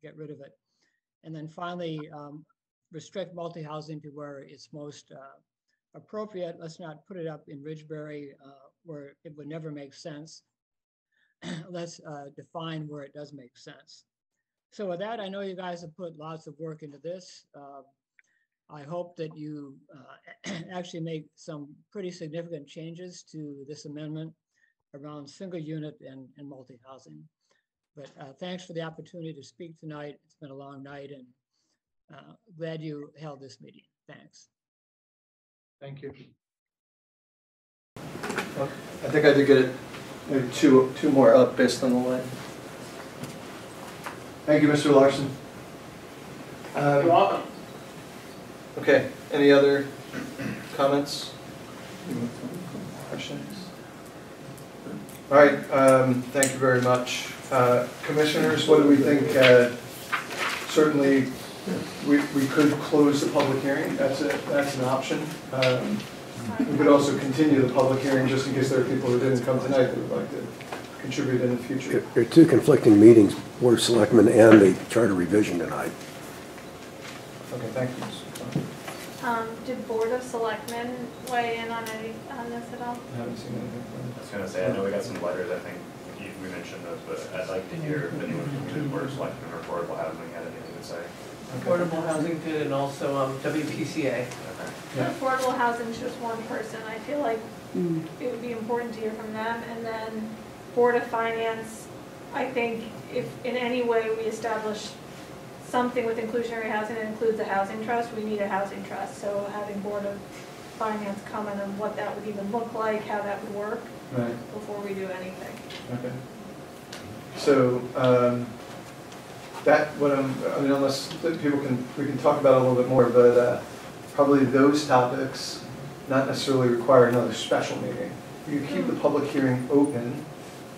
get rid of it. And then finally, restrict multi-housing to where it's most appropriate. Let's not put it up in Ridgebury where it would never make sense. Let's define where it does make sense. So with that, I know you guys have put lots of work into this. I hope that you actually make some pretty significant changes to this amendment around single unit and multi-housing. But thanks for the opportunity to speak tonight. It's been a long night, and glad you held this meeting. Thanks. Thank you. Well, I think I did get it. Maybe two more up based on the line. Thank you, Mr. Larson. You're welcome. Okay, any other comments? Questions? All right, thank you very much. Commissioners, what do we think? Certainly, we could close the public hearing. That's an option. We could also continue the public hearing just in case there are people who didn't come tonight that would like to contribute in the future. There are two conflicting meetings, Board of Selectmen and the Charter Revision tonight. Okay, thank you. Did Board of Selectmen weigh in on this at all? I haven't seen anything from them. I was going to say, I know we got some letters, I think we mentioned those, but I'd like to hear if anyone from the Board of Selectmen or Affordable Housing had anything to say. Affordable Housing did, and also WPCA. Yeah. Affordable Housing is just one person. I feel like it would be important to hear from them. And then Board of Finance, I think if in any way we establish something with inclusionary housing that includes a housing trust, we need a housing trust. So having Board of Finance comment on what that would even look like, how that would work, before we do anything. Okay. So unless people we can talk about it a little bit more, but probably those topics not necessarily require another special meeting. You keep the public hearing open,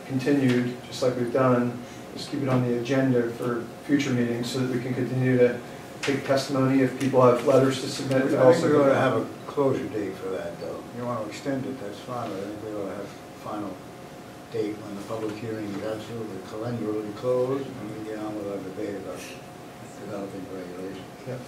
continued, just like we've done. Just keep it on the agenda for future meetings so that we can continue to take testimony if people have letters to submit. I think we're going to have a closure date for that, though. If you want to extend it, that's fine, but I think we're going to have a final date when the public hearing is absolutely calendarly closed, and we get on with our debate about developing regulations. Yep.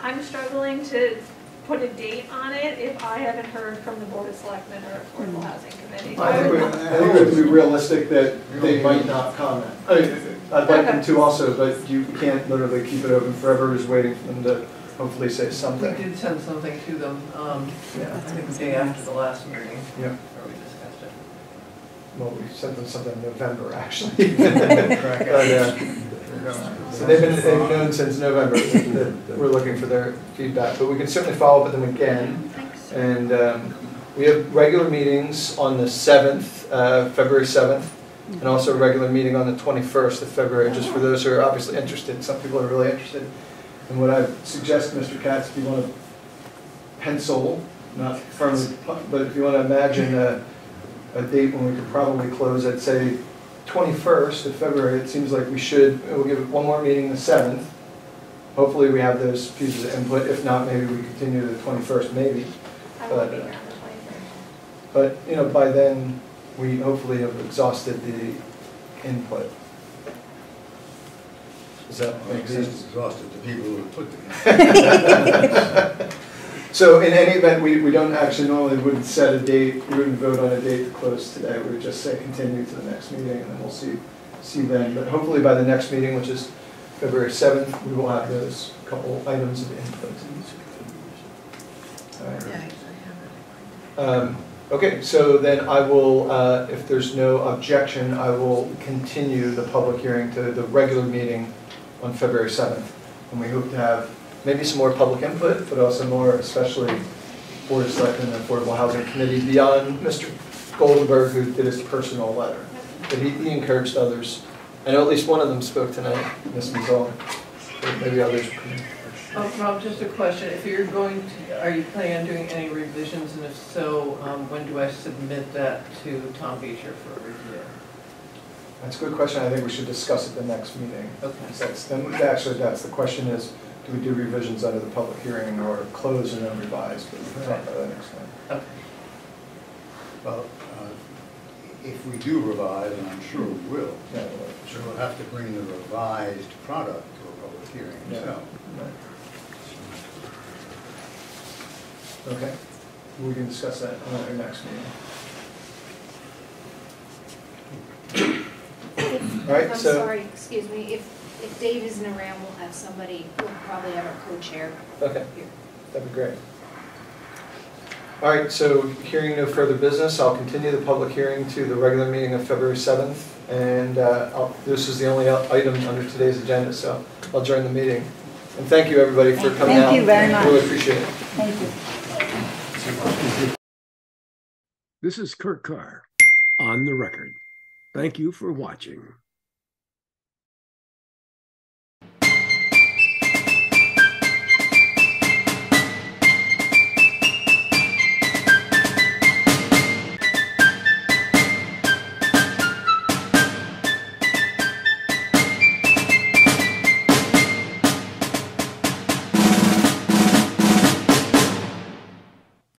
I'm struggling to put a date on it if I haven't heard from the Board of Selectmen or Affordable Housing Committee. I think we have to be realistic that they might not comment. I'd like them to also, but you can't literally keep it open forever. Just waiting for them to hopefully say something. We did send something to them, I think the day after the last meeting. Yeah. Where we discussed it. Well, we sent them something in November, actually. So they've known since November that we're looking for their feedback, but we can certainly follow up with them again. And we have regular meetings on the 7th, February 7th, and also a regular meeting on the 21st of February, just for those who are obviously interested. Some people are really interested. And what I suggest, Mr. Katz, if you want to pencil, not firmly, but if you want to imagine a date when we could probably close at, say, 21st of February, it seems like we'll give it one more meeting the 7th. Hopefully we have those pieces of input. If not, maybe we continue to the 21st, maybe. But by then, we hopefully have exhausted the input. Does that make sense? Exhausted the people who put the So in any event, we don't actually normally wouldn't set a date. We wouldn't vote on a date to close today. We would just say continue to the next meeting, and then we'll see then. But hopefully by the next meeting, which is February 7th, we will have those couple items of input. All right. Okay, so then I will, if there's no objection, I will continue the public hearing to the regular meeting on February 7th. And we hope to have maybe some more public input, but also more, especially Board of Selectmen and Affordable Housing Committee, beyond Mr. Goldenberg, who did his personal letter. But he encouraged others I know at least one of them spoke tonight, Ms. Mazzoli. Maybe others will come in. Rob, just a question. If you're going to, are you planning on doing any revisions? And if so, when do I submit that to Tom Beecher for review? That's a good question. I think we should discuss it the next meeting. Okay. Actually, that's the question is, do we do revisions under the public hearing or close and then revise? But we can talk about that next time. Okay. Well, if we do revise, and I'm sure we will, yeah, we'll have to bring the revised product to a public hearing. Yeah. So. Okay. We can discuss that on our next meeting. All right, I'm so. sorry, excuse me, if Dave isn't around, we'll have somebody, we'll probably have a co-chair. Okay, that'd be great. All right, so hearing no further business, I'll continue the public hearing to the regular meeting of February 7th. And this is the only item under today's agenda, so I'll adjourn the meeting. And thank you, everybody, for coming out. Thank you very much. Really appreciate it. Thank you. This is Kurt Carr, on the record. Thank you for watching.